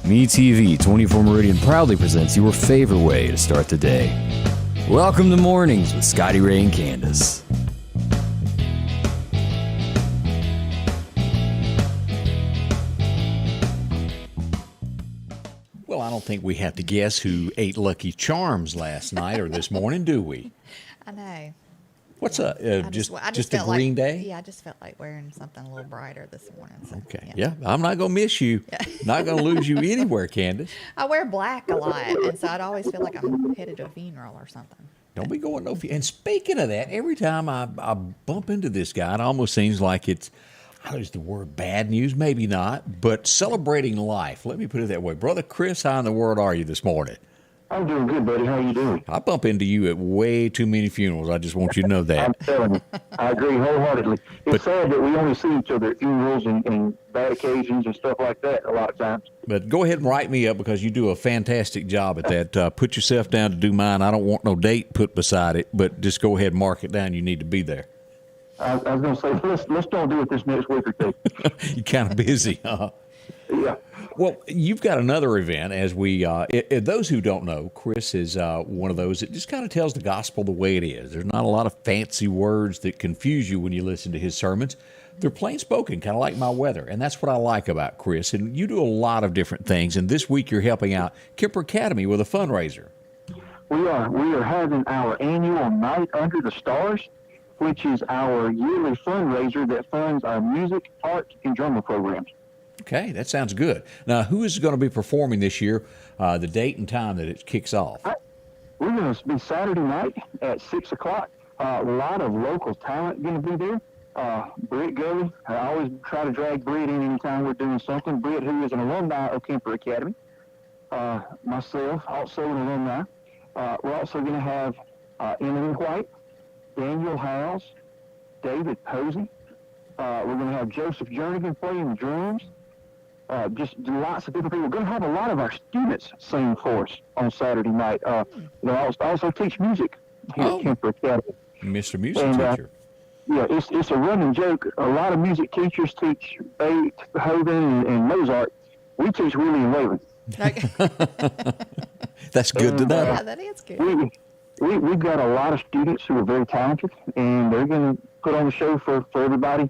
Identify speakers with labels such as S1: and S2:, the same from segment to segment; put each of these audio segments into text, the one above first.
S1: MeTV 24 Meridian proudly presents your favorite way to start the day. Welcome to Mornings with Scotty Ray and Candace.
S2: Well, I don't think we have to guess who ate Lucky Charms last night or this morning, do we?
S3: I know.
S2: What's just a green day?
S3: Yeah, I just felt like wearing something a little brighter this morning. So,
S2: Okay. Yeah, I'm not going to miss you. Not going to lose you anywhere, Candace.
S3: I wear black a lot, and so I'd always feel like I'm headed to a funeral or something.
S2: Don't be going no. And speaking of that, every time I bump into this guy, it almost seems like it's, I use the word bad news, maybe not, but celebrating life. Let me put it that way. Brother Chris, how in the world are you this morning?
S4: I'm doing good, buddy. How you doing?
S2: I bump into you at way too many funerals. I just want you to know that.
S4: I'm telling you, I agree wholeheartedly. It's sad that we only see each other at funerals and bad occasions and stuff like that a lot of times.
S2: But go ahead and write me up because you do a fantastic job at that. Put yourself down to do mine. I don't want no date put beside it, but just go ahead and mark it down. You need to be there.
S4: I was going to say, let's don't do it this next week or two.
S2: You're kind of busy, huh?
S4: Yeah.
S2: Well, you've got another event. As we, those who don't know, Chris is one of those that just kind of tells the gospel the way it is. There's not a lot of fancy words that confuse you when you listen to his sermons. They're plain spoken, kind of like my weather, and that's what I like about Chris. And you do a lot of different things. And this week you're helping out Kemper Academy with a fundraiser.
S4: We are having our annual Night Under the Stars, which is our yearly fundraiser that funds our music, art, and drama programs.
S2: Okay, that sounds good. Now, who is going to be performing this year, the date and time that it kicks off?
S4: We're going to be Saturday night at 6 o'clock. A lot of local talent going to be there. Britt Gully, I always try to drag Britt in anytime we're doing something. Britt, who is an alumni of Kemper Academy. Myself, also an alumni. We're also going to have Emily White, Daniel Howes, David Posey. We're going to have Joseph Jernigan playing the drums. Just lots of different people. We're going to have a lot of our students sing for us on Saturday night. I also teach music here at Kemper Academy.
S2: Mr. Music Teacher.
S4: Yeah, it's a running joke. A lot of music teachers teach Beethoven and Mozart. We teach Willie and Waylon.
S2: That's good to know.
S3: Yeah, that is good.
S4: We've got a lot of students who are very talented, and they're going to put on a show for everybody.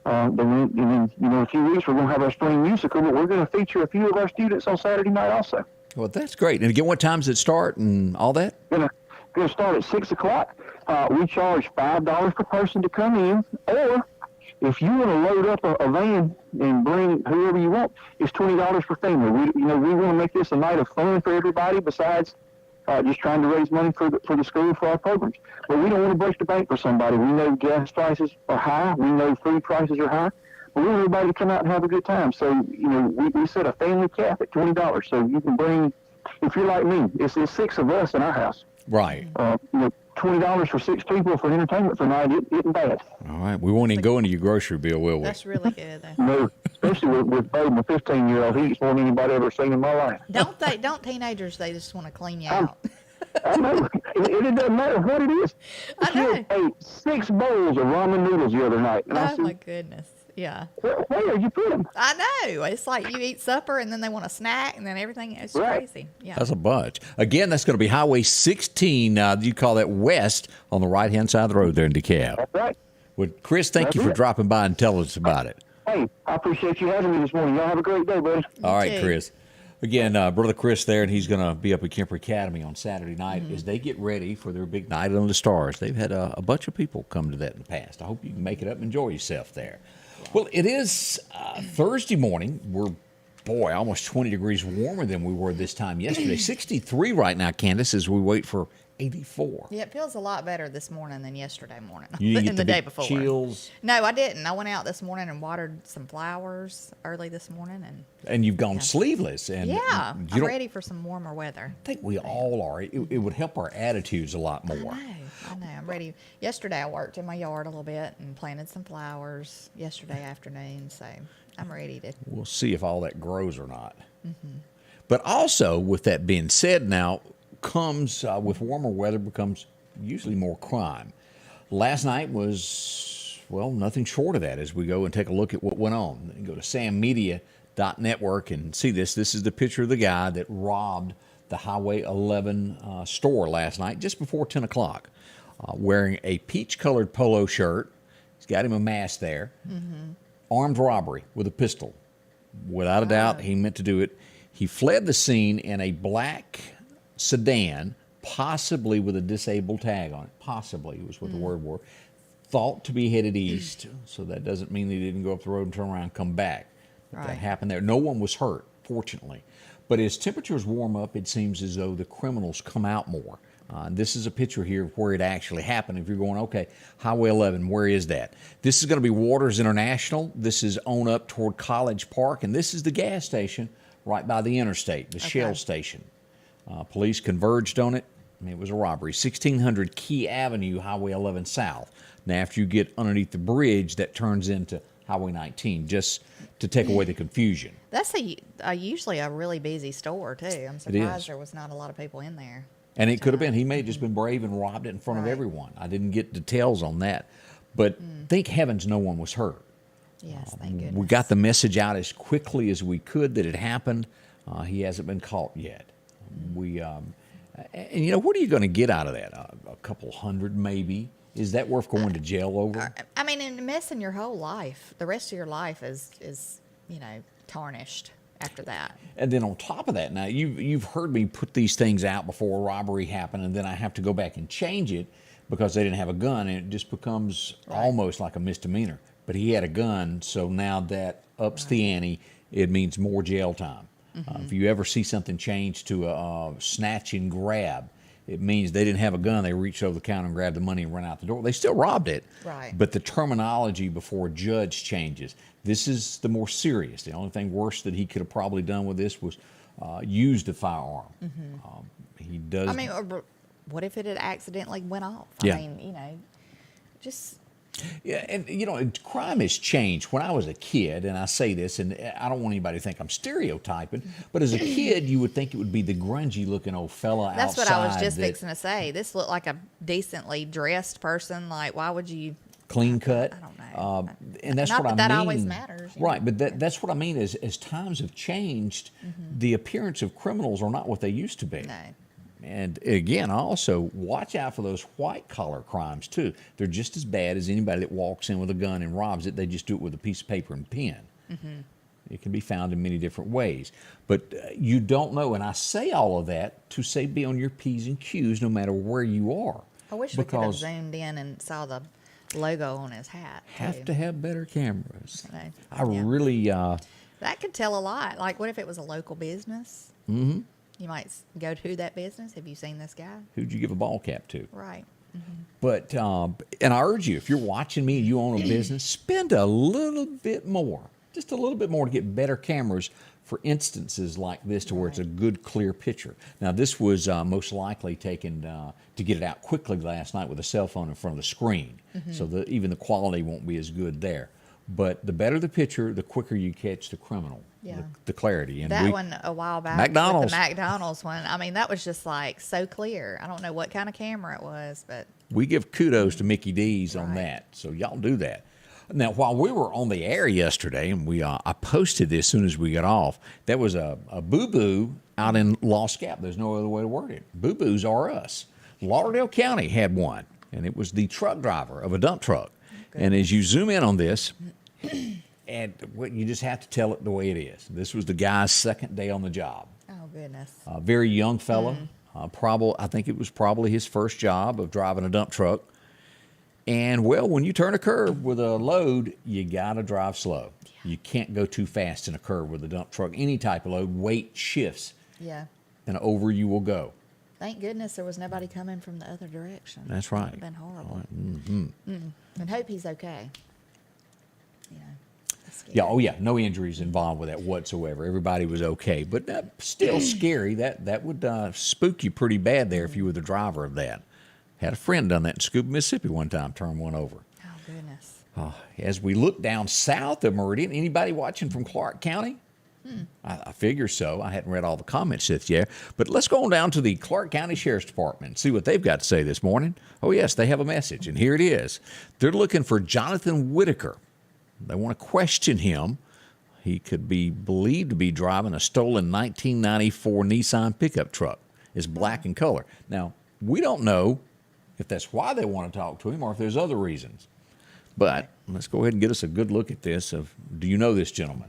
S4: Then, in a few weeks, we're going to have our spring musical, but we're going to feature a few of our students on Saturday night also.
S2: Well, that's great. And again, what time does it start and all that?
S4: Going to start at 6 o'clock. We charge $5 per person to come in, or if you want to load up a van and bring whoever you want, it's $20 per family. We want to make this a night of fun for everybody besides just trying to raise money for the school for our programs. But we don't want to break the bank for somebody. We know gas prices are high. We know food prices are high. But we want everybody to come out and have a good time. So, we set a family cap at $20. So you can bring, if you're like me, it's 6 of us in our house.
S2: Right.
S4: $20 for 6 people for entertainment for a night isn't bad.
S2: All right. We won't even go into your grocery bill, will we?
S3: That's really good.
S4: No, especially with Bo, my 15-year-old. He eats more than anybody ever seen in my life.
S3: Don't teenagers, they just want to clean you out.
S4: I know. It doesn't matter what it is. The kid ate 6 bowls of ramen noodles the other night. And I said,
S3: my goodness. Yeah.
S4: Where did you put them?
S3: I know. It's like you eat supper and then they want a snack and then everything. It's
S4: Right.
S3: crazy. Yeah.
S2: That's a bunch. Again, that's going to be Highway 16. You call that west on the right-hand side of the road there in DeKalb.
S4: That's right.
S2: Well, Chris, thank you for dropping by and telling us about it.
S4: Hey, I appreciate you having me this morning. Y'all have a great day, buddy.
S2: All right,
S3: too.
S2: Chris. Again, Brother Chris there, and he's going to be up at Kemper Academy on Saturday night as they get ready for their big Night Under the Stars. They've had a bunch of people come to that in the past. I hope you can make it up and enjoy yourself there. Well, it is Thursday morning. We're, almost 20 degrees warmer than we were this time yesterday. 63 right now, Candace, as we wait for 84.
S3: Yeah, it feels a lot better this morning than yesterday morning.
S2: You didn't get
S3: the
S2: the
S3: day
S2: big
S3: before.
S2: chills?
S3: No, I didn't. I went out this morning and watered some flowers early this morning.
S2: And you've gone sleeveless. And
S3: Yeah,
S2: you
S3: I'm
S2: don't
S3: ready for some warmer weather.
S2: think we all are. It would help our attitudes a lot more.
S3: I know. I'm ready. Yesterday I worked in my yard a little bit and planted some flowers yesterday afternoon, so I'm ready to.
S2: We'll see if all that grows or not. But also, with that being said, now comes with warmer weather becomes usually more crime. Last night was, well, nothing short of that as we go and take a look at what went on. And go to Sam Media Network and see this. This is the picture of the guy that robbed the Highway 11 store last night, just before 10 o'clock, wearing a peach-colored polo shirt. He's got him a mask there. Armed robbery with a pistol. Without a doubt, he meant to do it. He fled the scene in a black sedan, possibly with a disabled tag on it. Possibly was what the word was. Thought to be headed east, so that doesn't mean they didn't go up the road and turn around and come back. But that happened there. No one was hurt, fortunately. But as temperatures warm up, it seems as though the criminals come out more. This is a picture here of where it actually happened. If you're going, okay, Highway 11, where is that? This is going to be Waters International. This is on up toward College Park, and this is the gas station right by the interstate, the Shell station. Police converged on it. It was a robbery. 1600 Key Avenue, Highway 11 South. Now, after you get underneath the bridge, that turns into Highway 19, just to take away the confusion.
S3: That's usually a really busy store, too. I'm surprised there was not a lot of people in there.
S2: And it could have been. He may have just been brave and robbed it in front of everyone. I didn't get details on that. But thank heavens no one was hurt.
S3: Yes, thank goodness.
S2: We got the message out as quickly as we could that it happened. He hasn't been caught yet. And, you know, what are you going to get out of that? A couple hundred maybe? Is that worth going to jail over?
S3: I mean, and messing your whole life, the rest of your life is tarnished after that.
S2: And then on top of that, now you've heard me put these things out before a robbery happened, and then I have to go back and change it because they didn't have a gun, and it just becomes almost like a misdemeanor. But he had a gun, so now that ups the ante. It means more jail time. If you ever see something change to a snatch and grab, it means they didn't have a gun. They reached over the counter and grabbed the money and ran out the door. They still robbed it.
S3: Right.
S2: But the terminology before a judge changes. This is the more serious. The only thing worse that he could have probably done with this was used a firearm. He does.
S3: I mean, what if it had accidentally went off?
S2: Yeah.
S3: I mean, just...
S2: Yeah, and crime has changed. When I was a kid, and I say this, and I don't want anybody to think I'm stereotyping, but as a kid, you would think it would be the grungy-looking old fella outside.
S3: That's what I was just fixing to say. This looked like a decently dressed person. Like, why would you...
S2: Clean cut.
S3: I don't know.
S2: And that's
S3: Not
S2: what I mean.
S3: that always matters.
S2: Right, but that's what I mean is as times have changed, the appearance of criminals are not what they used to be.
S3: No.
S2: And again, also watch out for those white-collar crimes, too. They're just as bad as anybody that walks in with a gun and robs it. They just do it with a piece of paper and pen. It can be found in many different ways. But you don't know, and I say all of that to say be on your P's and Q's no matter where you are.
S3: I wish we could have zoomed in and saw the logo on his hat.
S2: Have to have better cameras.
S3: I know.
S2: Really...
S3: that could tell a lot. Like, what if it was a local business? You might go to that business. Have you seen this guy?
S2: Who'd you give a ball cap to?
S3: Right.
S2: But, and I urge you, if you're watching me and you own a business, spend a little bit more, just a little bit more to get better cameras for instances like this to where it's a good, clear picture. Now, this was most likely taken to get it out quickly last night with a cell phone in front of the screen. So even the quality won't be as good there. But the better the picture, the quicker you catch the criminal, the clarity. And
S3: that one a while back,
S2: McDonald's.
S3: with the McDonald's one, I mean, that was just like so clear. I don't know what kind of camera it was, but...
S2: We give kudos to Mickey D's on that, so y'all do that. Now, while we were on the air yesterday, and I posted this as soon as we got off, that was a boo-boo out in Lost Gap. There's no other way to word it. Boo-boos are us. Lauderdale County had one, and it was the truck driver of a dump truck. Good. And as you zoom in on this, and you just have to tell it the way it is. This was the guy's second day on the job.
S3: Oh, goodness.
S2: A very young fella. I think it was probably his first job of driving a dump truck. And, well, when you turn a curve with a load, you got to drive slow. Yeah. You can't go too fast in a curve with a dump truck. Any type of load, weight shifts.
S3: Yeah.
S2: And over you will go.
S3: Thank goodness there was nobody coming from the other direction.
S2: That's right.
S3: It would have been horrible. And hope he's okay.
S2: Yeah, oh yeah, no injuries involved with that whatsoever. Everybody was okay, but still scary. That would spook you pretty bad there if you were the driver of that. Had a friend done that in Scuba, Mississippi one time, turned one over.
S3: Oh, goodness.
S2: As we look down south of Meridian, anybody watching from Clark County? I figure so. I hadn't read all the comments yet. But let's go on down to the Clark County Sheriff's Department and see what they've got to say this morning. Oh, yes, they have a message, and here it is. They're looking for Jonathan Whitaker. They want to question him. He could be believed to be driving a stolen 1994 Nissan pickup truck. It's black in color. Now, we don't know if that's why they want to talk to him or if there's other reasons. But let's go ahead and get us a good look at this. Do you know this gentleman?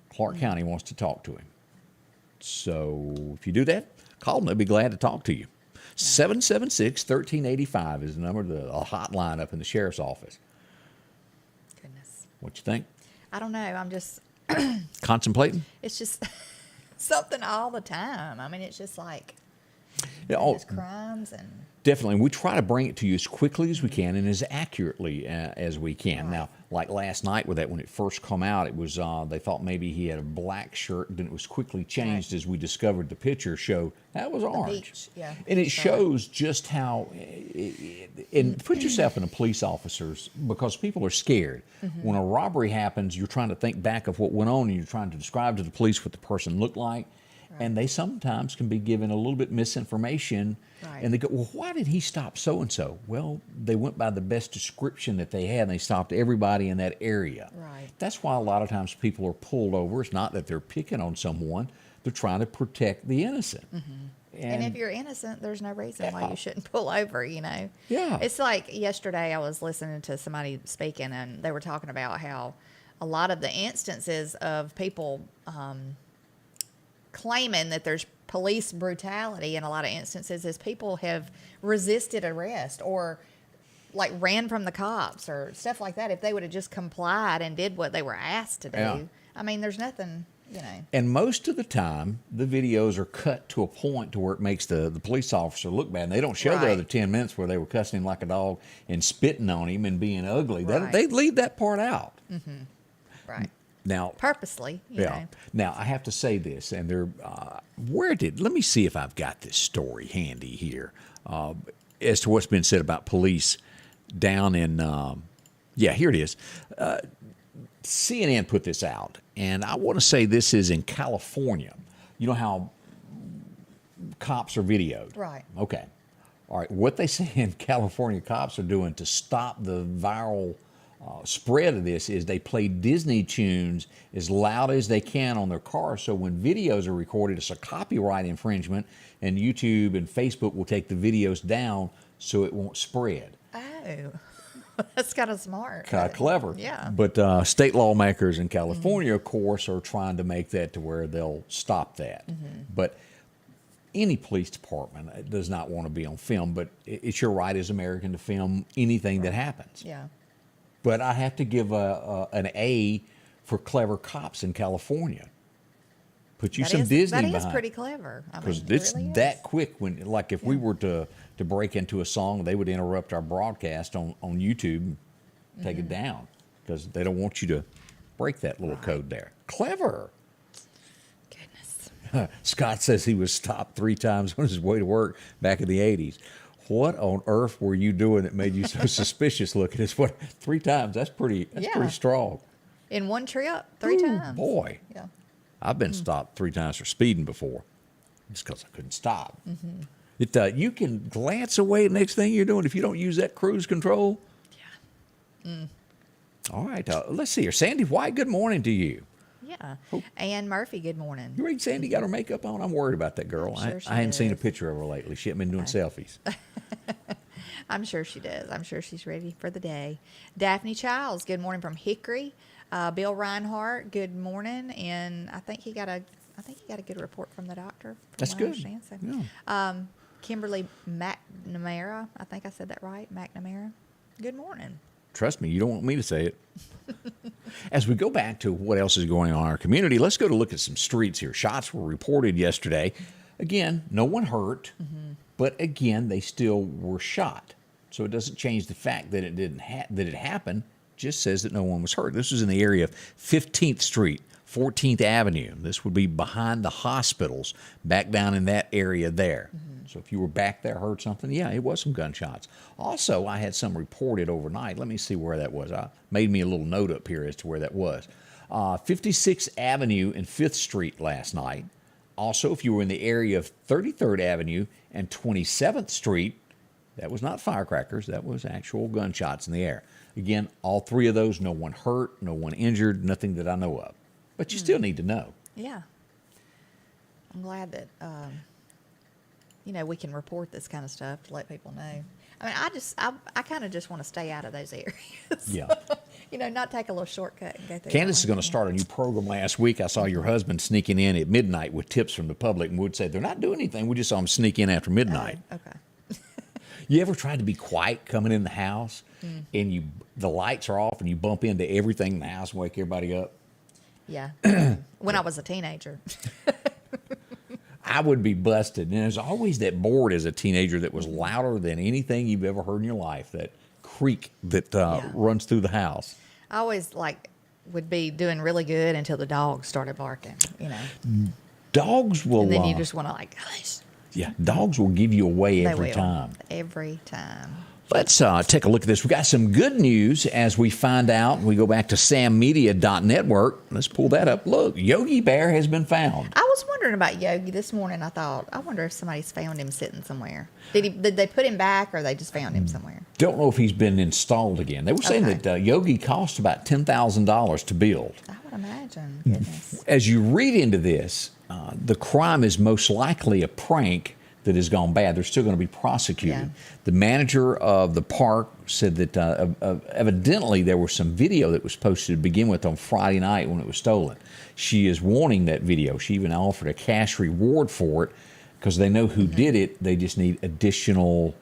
S2: Clark County wants to talk to him. So if you do that, call them. They'll be glad to talk to you. 776-1385 is the number, the hotline up in the sheriff's office.
S3: Goodness.
S2: What you think?
S3: I don't know. I'm just,
S2: Contemplating?
S3: it's just something all the time. I mean, it's just like
S2: Yeah, oh,
S3: just crimes and.
S2: definitely. We try to bring it to you as quickly as we can and as accurately as we can.
S3: Right.
S2: Now, like last night with that, when it first come out, it was they thought maybe he had a black shirt, then it was quickly changed
S3: Right.
S2: as we discovered the picture showed that was orange.
S3: beach, yeah,
S2: And it
S3: beach
S2: shows just how, and put yourself in a police officer's, because people are scared.
S3: Mm-hmm.
S2: When a robbery happens, you're trying to think back of what went on and you're trying to describe to the police what the person looked like. And they sometimes can be given a little bit misinformation.
S3: Right.
S2: And they go, well, why did he stop so-and-so? Well, they went by the best description that they had, and they stopped everybody in that area.
S3: Right.
S2: That's why a lot of times people are pulled over. It's not that they're picking on someone. They're trying to protect the innocent.
S3: And if you're innocent, there's no reason why you shouldn't pull over, you know?
S2: Yeah.
S3: It's like yesterday I was listening to somebody speaking, and they were talking about how a lot of the instances of people claiming that there's police brutality in a lot of instances is people have resisted arrest or like ran from the cops or stuff like that. If they would have just complied and did what they were asked to do,
S2: Yeah.
S3: I mean, there's nothing, you know.
S2: And most of the time, the videos are cut to a point to where it makes the police officer look bad. And they don't show the
S3: Right.
S2: other 10 minutes where they were cussing him like a dog and spitting on him and being ugly.
S3: Right.
S2: They leave that part out.
S3: Right.
S2: Now,
S3: Purposely, you know.
S2: Now, I have to say this, and let me see if I've got this story handy here as to what's been said about police down in, here it is. CNN put this out, and I want to say this is in California. You know how cops are videoed?
S3: Right.
S2: Okay. All right. What they say in California cops are doing to stop the viral spread of this is they play Disney tunes as loud as they can on their cars. So when videos are recorded, it's a copyright infringement, and YouTube and Facebook will take the videos down so it won't spread.
S3: Oh, that's kind of smart.
S2: Kind of clever.
S3: Yeah.
S2: But state lawmakers in California, of course, are trying to make that to where they'll stop that. But any police department does not want to be on film, but it's your right as American to film anything that happens.
S3: Yeah.
S2: But I have to give an A for clever cops in California. Put you some Disney behind.
S3: That is pretty clever. I mean,
S2: Because
S3: it
S2: it's
S3: really is.
S2: that quick. When, like, if we were to break into a song, they would interrupt our broadcast on YouTube and take it down because they don't want you to break that little code there. Clever.
S3: Goodness.
S2: Scott says he was stopped 3 times on his way to work back in the 80s. What on earth were you doing that made you so suspicious looking? It's 3 times. That's pretty strong.
S3: In one trip, 3 times.
S2: Boy.
S3: Yeah.
S2: I've been stopped 3 times for speeding before, just because I couldn't stop. You can glance away the next thing you're doing if you don't use that cruise control.
S3: Yeah.
S2: All right, let's see here. Sandy White, good morning to you.
S3: Yeah. Ann Murphy, good morning.
S2: You read Sandy got her makeup on? I'm worried about that girl.
S3: I'm sure she
S2: I hadn't seen a
S3: is.
S2: picture of her lately. She hadn't been doing selfies.
S3: I'm sure she does. I'm sure she's ready for the day. Daphne Childs, good morning from Hickory. Bill Reinhardt, good morning. And I think he got a good report from the doctor. From
S2: That's
S3: what I
S2: good.
S3: understand. So,
S2: Yeah.
S3: Kimberly McNamara, I think I said that right. McNamara. Good morning.
S2: Trust me, you don't want me to say it. As we go back to what else is going on in our community, let's go to look at some streets here. Shots were reported yesterday. Again, no one hurt, but again, they still were shot. So it doesn't change the fact that it didn't that it happened. Just says that no one was hurt. This was in the area of 15th Street, 14th Avenue. This would be behind the hospitals, back down in that area there. So if you were back there, heard something, yeah, it was some gunshots. Also, I had some reported overnight. Let me see where that was. I made me a little note up here as to where that was. 56th Avenue and 5th Street last night. Also, if you were in the area of 33rd Avenue and 27th Street, that was not firecrackers. That was actual gunshots in the air. Again, all 3 of those, no one hurt, no one injured, nothing that I know of. But you still need to know.
S3: Yeah. I'm glad that, we can report this kind of stuff to let people know. I mean, I kind of just want to stay out of those areas.
S2: Yeah.
S3: Not take a little shortcut and go through.
S2: Candace is going to start a new program last week. I saw your husband sneaking in at midnight with tips from the public, and would say they're not doing anything. We just saw him sneak in after midnight.
S3: Okay.
S2: You ever tried to be quiet coming in the house, and the lights are off, and you bump into everything in the house and wake everybody up?
S3: Yeah. When I was a teenager.
S2: I would be busted. And there's always that board as a teenager that was louder than anything you've ever heard in your life, that creak that runs through the house.
S3: I always would be doing really good until the dogs started barking,
S2: Dogs will.
S3: And then you just want to hush.
S2: Yeah, dogs will give you away every time.
S3: Every time.
S2: Let's take a look at this. We've got some good news as we find out. We go back to sammedia.network. Let's pull that up. Look, Yogi Bear has been found.
S3: I was wondering about Yogi this morning. I wonder if somebody's found him sitting somewhere. Did they put him back, or they just found him somewhere?
S2: Don't know if he's been installed again. They were saying that Yogi cost about $10,000 to build.
S3: I would imagine. Goodness.
S2: As you read into this, the crime is most likely a prank that has gone bad. They're still going to be prosecuted.
S3: Yeah.
S2: The manager of the park said that evidently there was some video that was posted to begin with on Friday night when it was stolen. She is wanting that video. She even offered a cash reward for it because they know who did it. They just need additional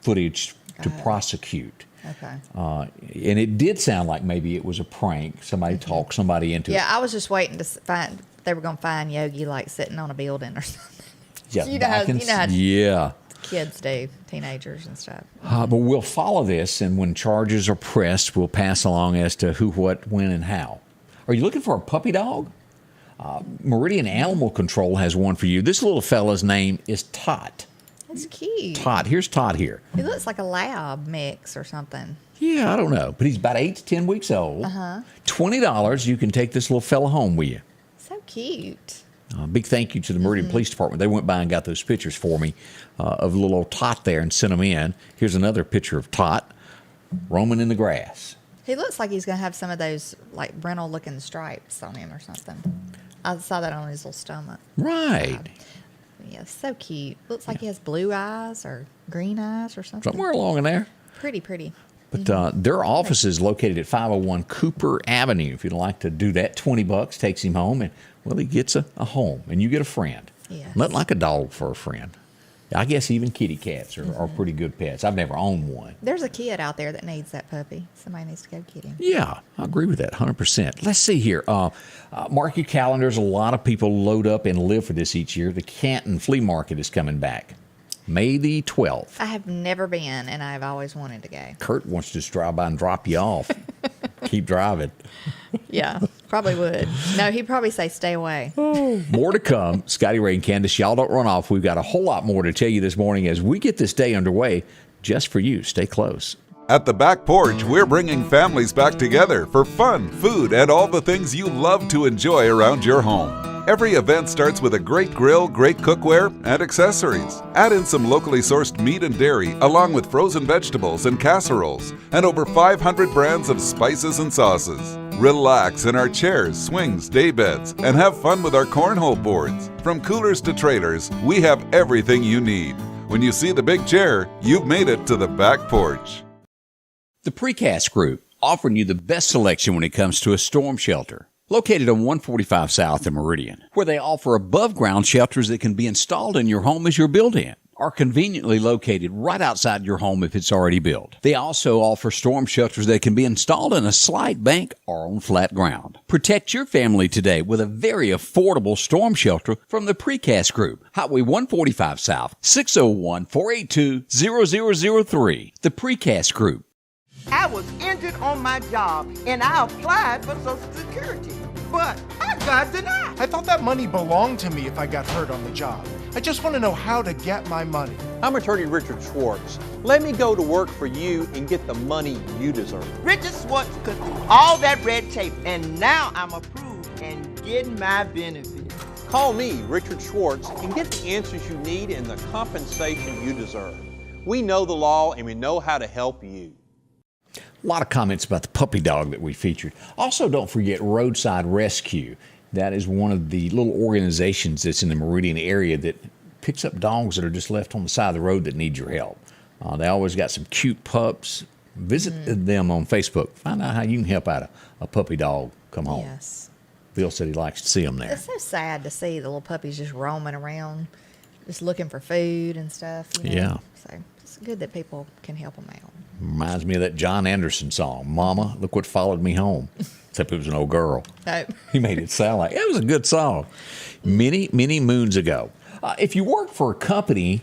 S2: footage to prosecute.
S3: Okay.
S2: And it did sound like maybe it was a prank. Somebody talked somebody into it.
S3: Yeah, I was just waiting to find, they were going to find Yogi sitting on a building or something.
S2: Yeah,
S3: You know how
S2: yeah.
S3: kids do, teenagers and stuff.
S2: But we'll follow this, and when charges are pressed, we'll pass along as to who, what, when, and how. Are you looking for a puppy dog? Meridian Animal Control has one for you. This little fella's name is Tot.
S3: That's cute.
S2: Tot. Here's Tot here.
S3: He looks like a lab mix or something.
S2: Yeah, I don't know. But he's about 8 to 10 weeks old. $20, you can take this little fella home with you.
S3: So cute.
S2: Big thank you to the Meridian Police Department. They went by and got those pictures for me of little old Tot there and sent them in. Here's another picture of Tot roaming in the grass.
S3: He looks like he's going to have some of those Brennel-looking stripes on him or something. I saw that on his little stomach.
S2: Right.
S3: Yeah, so cute. Looks like he has blue eyes or green eyes or something.
S2: Somewhere along in there.
S3: Pretty.
S2: But their office is located at 501 Cooper Avenue. If you'd like to do that, $20 takes him home, and he gets a home, and you get a friend.
S3: Yes.
S2: Nothing like a dog for a friend. I guess even kitty cats are pretty good pets. I've never owned one.
S3: There's a kid out there that needs that puppy. Somebody needs to go get him.
S2: Yeah, I agree with that 100%. Let's see here. Mark your calendars. A lot of people load up and live for this each year. The Canton Flea Market is coming back. May the 12th.
S3: I have never been, and I've always wanted to go.
S2: Kurt wants to just drive by and drop you off. Keep driving.
S3: Yeah, probably would. No, he'd probably say stay away.
S2: More to come. Scotty Ray and Candace, y'all don't run off. We've got a whole lot more to tell you this morning as we get this day underway just for you. Stay close.
S5: At the Back Porch, we're bringing families back together for fun, food, and all the things you love to enjoy around your home. Every event starts with a great grill, great cookware, and accessories. Add in some locally sourced meat and dairy, along with frozen vegetables and casseroles, and over 500 brands of spices and sauces. Relax in our chairs, swings, day beds, and have fun with our cornhole boards. From coolers to trailers, we have everything you need. When you see the big chair, you've made it to the Back Porch.
S2: The Precast Group, offering you the best selection when it comes to a storm shelter. Located on 145 South in Meridian, where they offer above-ground shelters that can be installed in your home as you're built-in, or conveniently located right outside your home if it's already built. They also offer storm shelters that can be installed in a slight bank or on flat ground. Protect your family today with a very affordable storm shelter from the Precast Group. Highway 145 South, 601-482-0003. The Precast Group.
S6: I was injured on my job and I applied for Social Security, but I got denied.
S7: I thought that money belonged to me if I got hurt on the job. I just want to know how to get my money.
S8: I'm attorney Richard Schwartz. Let me go to work for you and get the money you deserve.
S6: Richard Schwartz cut through all that red tape and now I'm approved and getting my benefits.
S8: Call me, Richard Schwartz, and get the answers you need and the compensation you deserve. We know the law and we know how to help you.
S2: A lot of comments about the puppy dog that we featured. Also, don't forget Roadside Rescue. That is one of the little organizations that's in the Meridian area that picks up dogs that are just left on the side of the road that need your help. They always got some cute pups. Visit them on Facebook. Find out how you can help out a puppy dog come home.
S3: Yes.
S2: Bill said he likes to see them there.
S3: It's so sad to see the little puppies just roaming around, just looking for food and stuff.
S2: Yeah.
S3: So it's good that people can help them out.
S2: Reminds me of that John Anderson song, Mama, Look What Followed Me Home. Except it was an old girl.
S3: Oh.
S2: He made it sound like it was a good song. Many, many moons ago. If you work for a company,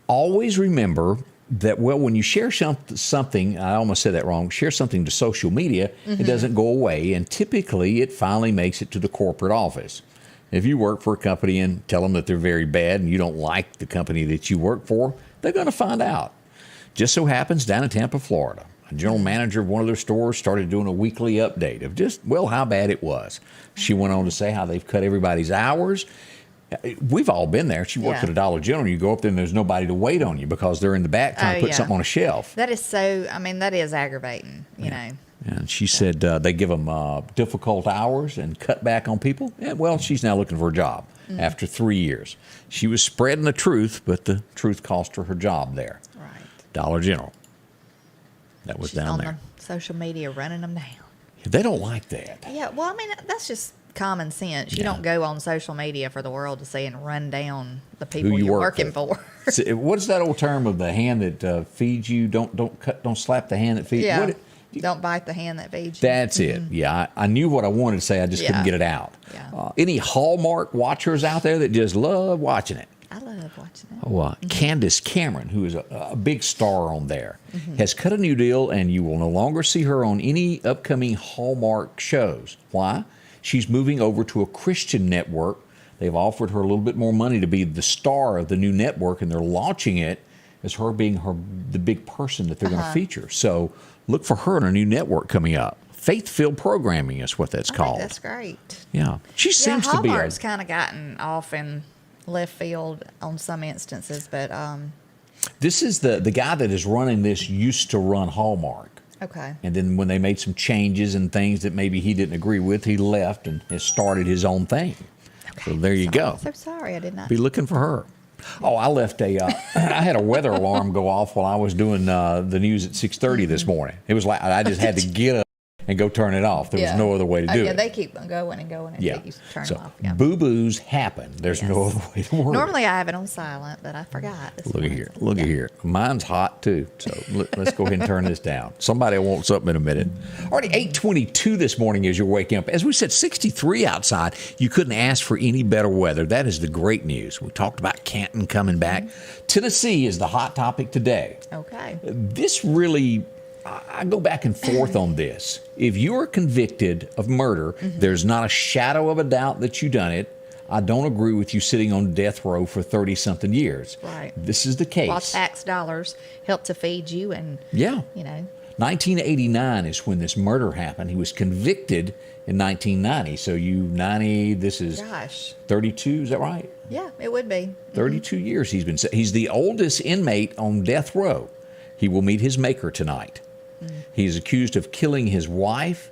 S2: always remember that, well, when you share something, I almost said that wrong, share something to social media, it doesn't go away, and typically it finally makes it to the corporate office. If you work for a company and tell them that they're very bad and you don't like the company that you work for, they're going to find out. Just so happens down in Tampa, Florida, a general manager of one of their stores started doing a weekly update of just, well, how bad it was. She went on to say how they've cut everybody's hours. We've all been there. She works at a Dollar General. You go up there and there's nobody to wait on you because they're in the back trying to put something on a shelf.
S3: That is that is aggravating, you know.
S2: And she said they give them difficult hours and cut back on people. Yeah, well, she's now looking for a job after 3 years. She was spreading the truth, but the truth cost her job there.
S3: Right.
S2: Dollar General. That was
S3: She's
S2: down
S3: on
S2: there.
S3: The social media running them down.
S2: They don't like that.
S3: Yeah, well, I mean, that's just common sense. You don't go on social media for the world to see and run down the people you're working for.
S2: What's that old term of the hand that feeds you? Don't slap the hand that feeds you.
S3: Yeah. Don't bite the hand that feeds you.
S2: That's it. Yeah, I knew what I wanted to say. I just couldn't get it out.
S3: Yeah.
S2: Any Hallmark watchers out there that just love watching it?
S3: I love watching it.
S2: Oh, Candace Cameron, who is a big star on there, has cut a new deal, and you will no longer see her on any upcoming Hallmark shows. Why? She's moving over to a Christian network. They've offered her a little bit more money to be the star of the new network, and they're launching it as her being the big person that they're going to feature. So look for her on a new network coming up. Faith-filled programming is what that's called.
S3: That's great.
S2: Yeah. She seems to be
S3: Hallmark's kind of gotten off in left field on some instances, but
S2: this is the guy that is running this used to run Hallmark.
S3: Okay.
S2: And then when they made some changes and things that maybe he didn't agree with, he left and has started his own thing. Okay. So there you go.
S3: So sorry, I did not.
S2: Be looking for her. Oh, I left I had a weather alarm go off while I was doing the news at 6:30 this morning. It was like I just had to get up and go turn it off. There was no other way to do it.
S3: Yeah, they keep going and going until you turn them off. Yeah.
S2: Boo-boos happen. There's no other way to work.
S3: Normally I have it on silent, but I forgot.
S2: Look at here. Look at here. Mine's hot, too. So let's go ahead and turn this down. Somebody will want something in a minute. Already 8:22 this morning as you're waking up. As we said, 63 outside. You couldn't ask for any better weather. That is the great news. We talked about Canton coming back. Tennessee is the hot topic today.
S3: Okay.
S2: This really... I go back and forth on this. If you are convicted of murder, there's not a shadow of a doubt that you done it. I don't agree with you sitting on death row for 30-something years.
S3: Right.
S2: This is the case.
S3: While tax dollars help to feed you and,
S2: 1989 is when this murder happened. He was convicted in 1990. So this is 32, is that right?
S3: Yeah, it would be.
S2: 32 years he's the oldest inmate on death row. He will meet his maker tonight. He is accused of killing his wife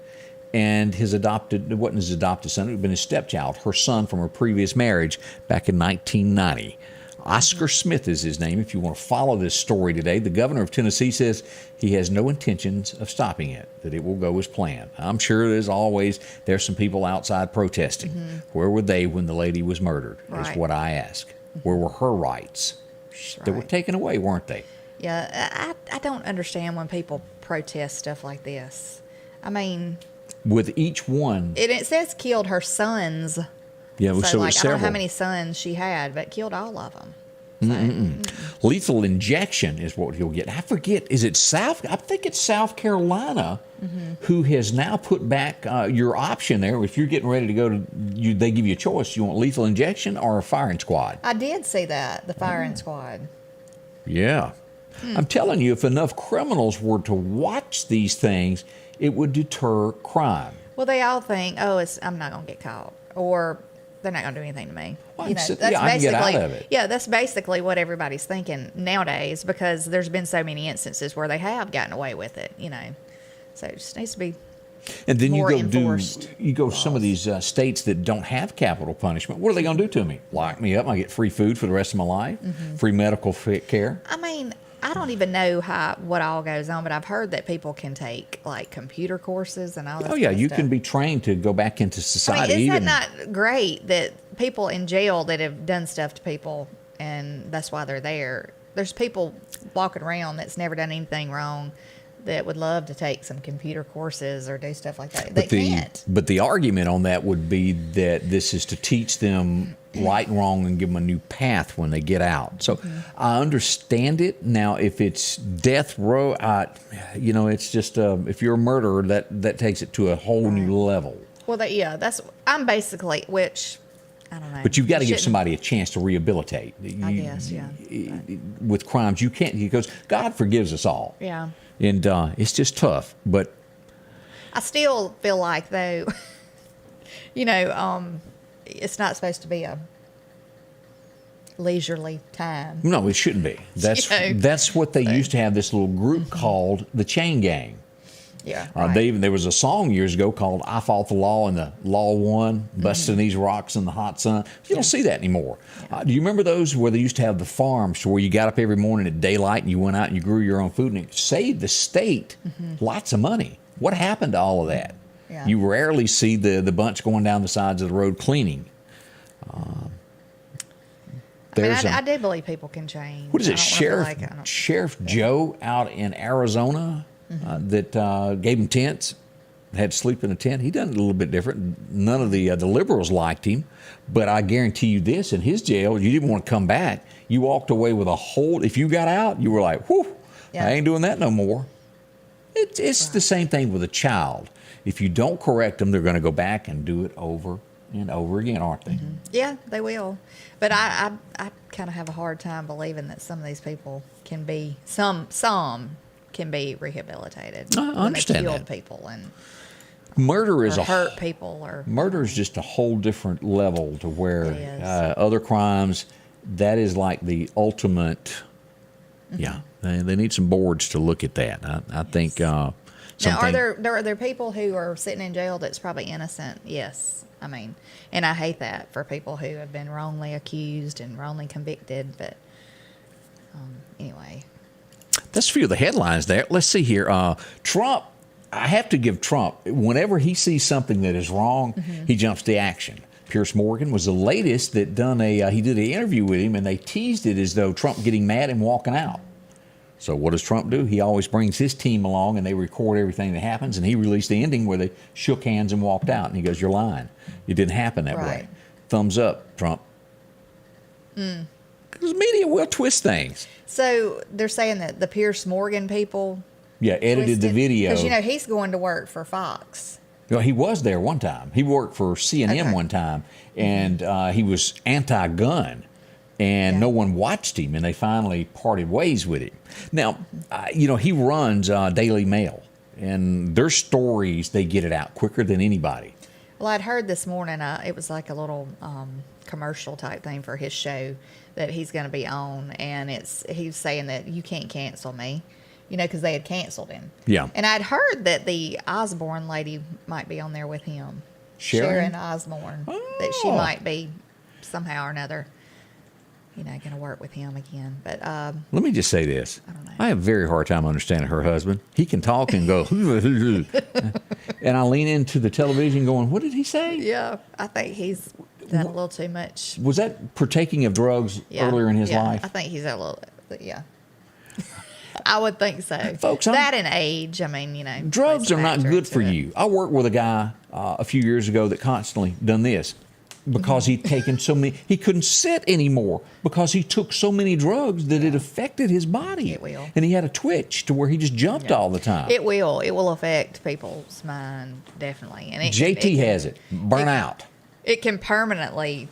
S2: and it wasn't his adopted son, it had been his stepchild, her son from her previous marriage back in 1990. Oscar Smith is his name. If you want to follow this story today, the governor of Tennessee says he has no intentions of stopping it, that it will go as planned. I'm sure there's some people outside protesting. Where were they when the lady was murdered, is what I ask. Where were her rights? They were taken away, weren't they?
S3: Yeah, I don't understand when people protest stuff like this. I mean...
S2: With each one...
S3: It says killed her sons.
S2: Yeah, so
S3: I
S2: several.
S3: don't know how many sons she had, but killed all of them. So.
S2: Lethal injection is what he'll get. I forget, I think it's South Carolina who has now put back your option there. If you're getting ready to go they give you a choice. You want lethal injection or a firing squad?
S3: I did see that, the firing squad.
S2: Yeah. I'm telling you, if enough criminals were to watch these things, it would deter crime.
S3: Well, they all think, I'm not going to get caught, or they're not going to do anything to me.
S2: Well, I can get out of it.
S3: Yeah, that's basically what everybody's thinking nowadays, because there's been so many instances where they have gotten away with it, So it just needs to be.
S2: And then
S3: more
S2: you
S3: enforced
S2: go to some of these states that don't have capital punishment. What are they going to do to me? Lock me up? I get free food for the rest of my life? Free medical care?
S3: I mean, I don't even know what all goes on, but I've heard that people can take like computer courses and all that.
S2: Oh yeah, you
S3: stuff.
S2: can be trained to go back into society.
S3: I mean, isn't that not great that people in jail that have done stuff to people and that's why they're there? There's people walking around that's never done anything wrong that would love to take some computer courses or do stuff like that. They can't.
S2: But the argument on that would be that this is to teach them right and wrong and give them a new path when they get out. So I understand it. Now, if it's death row, it's just if you're a murderer, that takes it to a whole new level.
S3: Well, I'm basically, which I don't know.
S2: But you've got to give somebody a chance to rehabilitate.
S3: I guess, yeah.
S2: With crimes, you can't, because God forgives us all.
S3: Yeah.
S2: And it's just tough. But
S3: I still feel like, though, it's not supposed to be a leisurely time.
S2: no, it shouldn't be. That's what they used to have this little group called the Chain Gang.
S3: Yeah. Right.
S2: There was a song years ago called "I Fought the Law" and the Law Won, busting these rocks in the hot sun. You don't see that anymore. Do you remember those where they used to have the farms where you got up every morning at daylight and you went out and you grew your own food and it saved the state lots of money? What happened to all of that?
S3: Yeah.
S2: You rarely see the bunch going down the sides of the road cleaning.
S3: I do believe people can change.
S2: What is it, Sheriff Joe out in Arizona? That gave him tents, had to sleep in a tent. He done it a little bit different. None of the liberals liked him, but I guarantee you this: in his jail, you didn't want to come back. You walked away with a whole. If you got out, you were like, "Whew, I ain't doing that no more." It's the same thing with a child. If you don't correct them, they're going to go back and do it over and over again, aren't they?
S3: Yeah, they will. But I kind of have a hard time believing that some of these people can be some can be rehabilitated.
S2: I understand
S3: they killed
S2: that.
S3: People and
S2: murder is
S3: hurt people or
S2: murder is just a whole different level to where other crimes, that is like the ultimate. Yeah, they need some boards to look at that. I think. Now,
S3: are there people who are sitting in jail that's probably innocent? Yes. I mean, and I hate that for people who have been wrongly accused and wrongly convicted. But anyway.
S2: That's a few of the headlines there. Let's see here. Trump, I have to give Trump, whenever he sees something that is wrong, he jumps to action. Pierce Morgan was the latest that he did an interview with him, and they teased it as though Trump getting mad and walking out. So what does Trump do? He always brings his team along, and they record everything that happens, and he released the ending where they shook hands and walked out, and he goes, "You're lying. It didn't happen that way." Thumbs up, Trump. Because media will twist things.
S3: So they're saying that the Pierce Morgan people
S2: edited the video.
S3: Because, he's going to work for Fox.
S2: Well, he was there one time. He worked for CNN one time, and he was anti-gun, and no one watched him, and they finally parted ways with him. Now, he runs Daily Mail, and their stories, they get it out quicker than anybody.
S3: Well, I'd heard this morning, it was like a little commercial type thing for his show that he's going to be on, and he's saying that you can't cancel me, because they had canceled him. Yeah. And I'd heard that the Osborne lady might be on there with him. Sharon Osbourne. That she might be somehow or another, going to work with him again. But
S2: let me just say this.
S3: I don't know.
S2: I have a very hard time understanding her husband. He can talk and go, and I lean into the television going, what did he say?
S3: Yeah, I think he's done a little too much.
S2: Was that partaking of drugs earlier in his life?
S3: I think he's a little, I would think so.
S2: Folks,
S3: that and age,
S2: drugs are not good for you. I worked with a guy a few years ago that constantly done this because he'd taken so many, he couldn't sit anymore because he took so many drugs that it affected his body.
S3: It will.
S2: And he had a twitch to where he just jumped all the time.
S3: It will affect people's mind, definitely. And
S2: JT has it, burnout.
S3: It can permanently,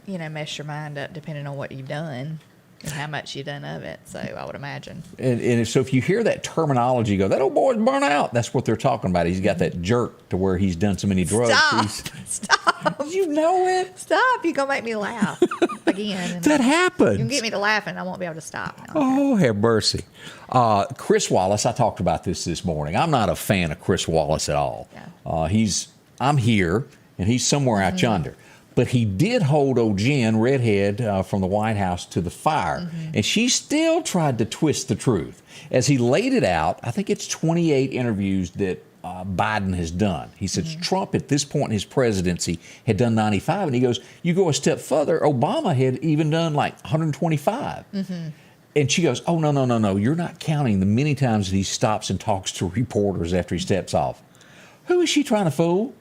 S3: mess your mind up depending on what you've done. and how much you done of it. So I would imagine.
S2: And so if you hear that terminology go, that old boy's burnt out, that's what they're talking about. He's got that jerk to where he's done so many drugs.
S3: Stop.
S2: You know it.
S3: Stop. You're going to make me laugh again.
S2: That happens.
S3: You can get me to laughing. I won't be able to stop. No.
S2: Oh, have mercy. Chris Wallace, I talked about this morning. I'm not a fan of Chris Wallace at all.
S3: Yeah.
S2: I'm here, and he's somewhere out yonder. But he did hold old Jen, redhead from the White House, to the fire. And she still tried to twist the truth. As he laid it out, I think it's 28 interviews that Biden has done. He says Trump, at this point in his presidency, had done 95. And he goes, you go a step further, Obama had even done like 125. And she goes, oh, no. You're not counting the many times that he stops and talks to reporters after he steps off. Who is she trying to fool?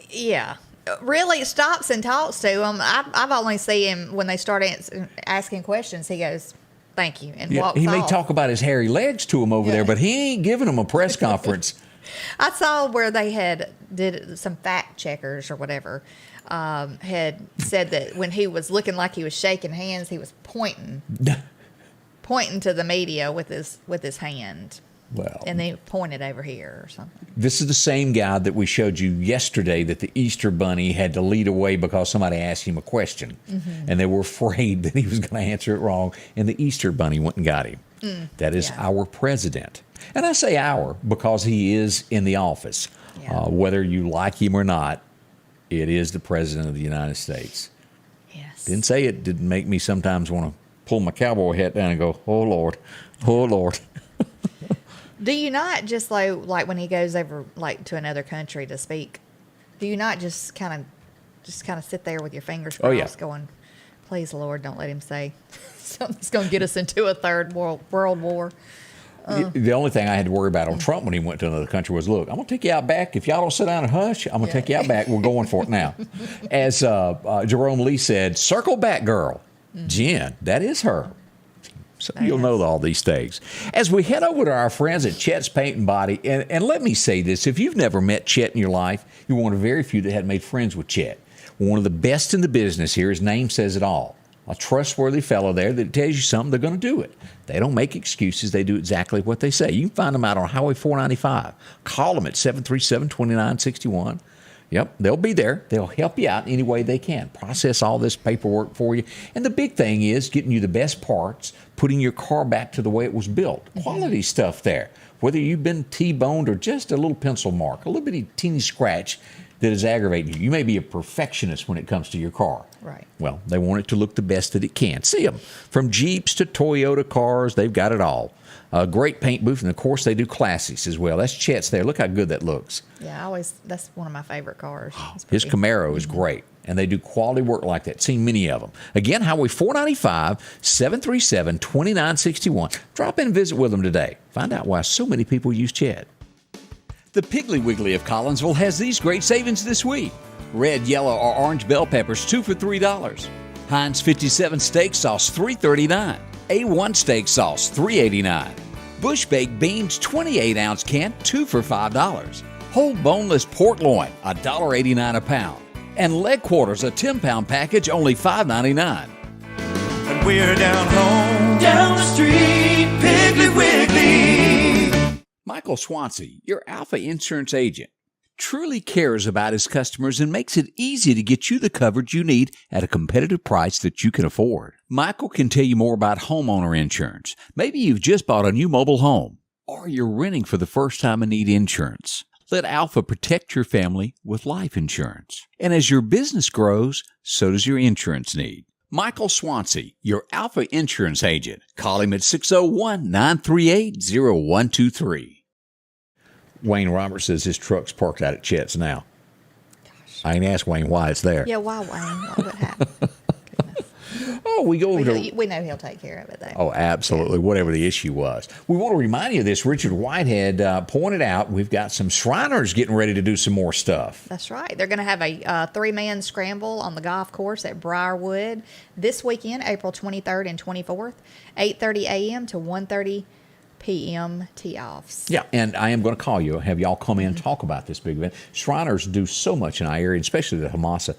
S3: Yeah. Really stops and talks to them. I've only seen him when they start asking questions. He goes, thank you, and walks
S2: he
S3: off.
S2: may talk about his hairy legs to him over there, but he ain't giving them a press conference.
S3: I saw where they did some fact checkers or whatever, had said that when he was looking like he was shaking hands, he was pointing to the media with his hand.
S2: Well,
S3: and they pointed over here or something.
S2: This is the same guy that we showed you yesterday that the Easter Bunny had to lead away because somebody asked him a question. And they were afraid that he was going to answer it wrong, and the Easter Bunny went and got him. That is our president. And I say our because he is in the office. Whether you like him or not, it is the president of the United States.
S3: Yes.
S2: Didn't say it didn't make me sometimes want to pull my cowboy hat down and go, oh, Lord, oh, Lord.
S3: Do you not just like when he goes over like to another country to speak? Do you not just kind of sit there with your fingers crossed, going, "Please, Lord, don't let him say something's going to get us into a third world war"?
S2: The only thing I had to worry about on Trump when he went to another country was, look, I'm going to take you out back. If y'all don't sit down and hush, I'm going to take you out back. We're going for it now. As Jerome Lee said, circle back, girl. Jen, that is her. So you'll know all these things. As we head over to our friends at Chet's Paint and Body, and let me say this, if you've never met Chet in your life, you're one of very few that had made friends with Chet. One of the best in the business here. His name says it all. A trustworthy fellow there that tells you something, they're going to do it. They don't make excuses. They do exactly what they say. You can find them out on Highway 495. Call them at 737-2961. Yep, they'll be there. They'll help you out any way they can. Process all this paperwork for you. And the big thing is getting you the best parts, putting your car back to the way it was built. Quality stuff there. Whether you've been T-boned or just a little pencil mark, a little bitty teeny scratch that is aggravating you. You may be a perfectionist when it comes to your car.
S3: Right.
S2: Well, they want it to look the best that it can. See them. From Jeeps to Toyota cars, they've got it all. A great paint booth, and of course they do classics as well. That's Chet's there. Look how good that looks.
S3: Yeah, that's one of my favorite cars.
S2: His Camaro is great, and they do quality work like that. Seen many of them. Again, Highway 495, 737-2961. Drop in and visit with them today. Find out why so many people use Chet. The Piggly Wiggly of Collinsville has these great savings this week. Red, yellow, or orange bell peppers, 2 for $3. Heinz 57 steak sauce, $3.39. A1 steak sauce, $3.89. Bush baked beans, 28-ounce can, 2 for $5. Whole boneless pork loin, $1.89 a pound. And leg quarters, a 10-pound package, only $5.99.
S9: And we're down home, down the street, Piggly Wiggly.
S2: Michael Swansea, your Alpha Insurance agent, truly cares about his customers and makes it easy to get you the coverage you need at a competitive price that you can afford. Michael can tell you more about homeowner insurance. Maybe you've just bought a new mobile home, or you're renting for the first time and need insurance. Let Alpha protect your family with life insurance. And as your business grows, so does your insurance need. Michael Swansea, your Alpha Insurance agent. Call him at 601-938-0123. Wayne Roberts says his truck's parked out at Chet's now.
S3: Gosh.
S2: I ain't asked Wayne why it's there.
S3: Yeah, why, Wayne? What would happen?
S2: Oh, we go over to...
S3: We know he'll take care of it, though.
S2: Oh, absolutely, whatever the issue was. We want to remind you of this. Richard Whitehead pointed out we've got some Shriners getting ready to do some more stuff.
S3: That's right. They're going to have a three-man scramble on the golf course at Briarwood this weekend, April 23rd and 24th, 8:30 a.m. to 1:30 p.m. tee-offs.
S2: Yeah, and I am going to call you, have y'all come in and talk about this big event. Shriners do so much in our area, especially the Hamasa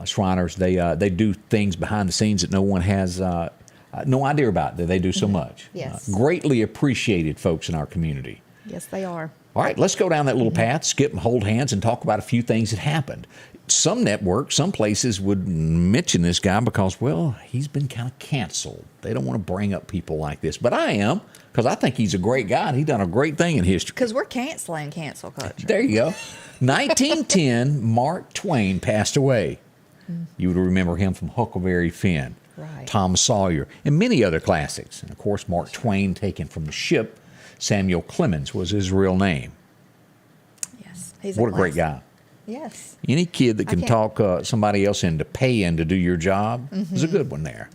S2: Shriners. They do things behind the scenes that no one has No idea about that. They do so much.
S3: Yes.
S2: Greatly appreciated folks in our community.
S3: Yes, they are.
S2: All right, let's go down that little path, skip and hold hands, and talk about a few things that happened. Some networks, some places would mention this guy because, well, he's been kind of canceled. They don't want to bring up people like this. But I am, because I think he's a great guy, and he's done a great thing in history.
S3: Because we're canceling cancel culture.
S2: There you go. 1910, Mark Twain passed away. You would remember him from Huckleberry Finn,
S3: Right.
S2: Tom Sawyer, and many other classics. And, of course, Mark Twain, taken from the ship. Samuel Clemens was his real name.
S3: Yes. He's
S2: What a great
S3: classic.
S2: guy.
S3: Yes.
S2: Any kid that
S3: I
S2: can
S3: can't-
S2: talk somebody else into paying to do your job is a good one there.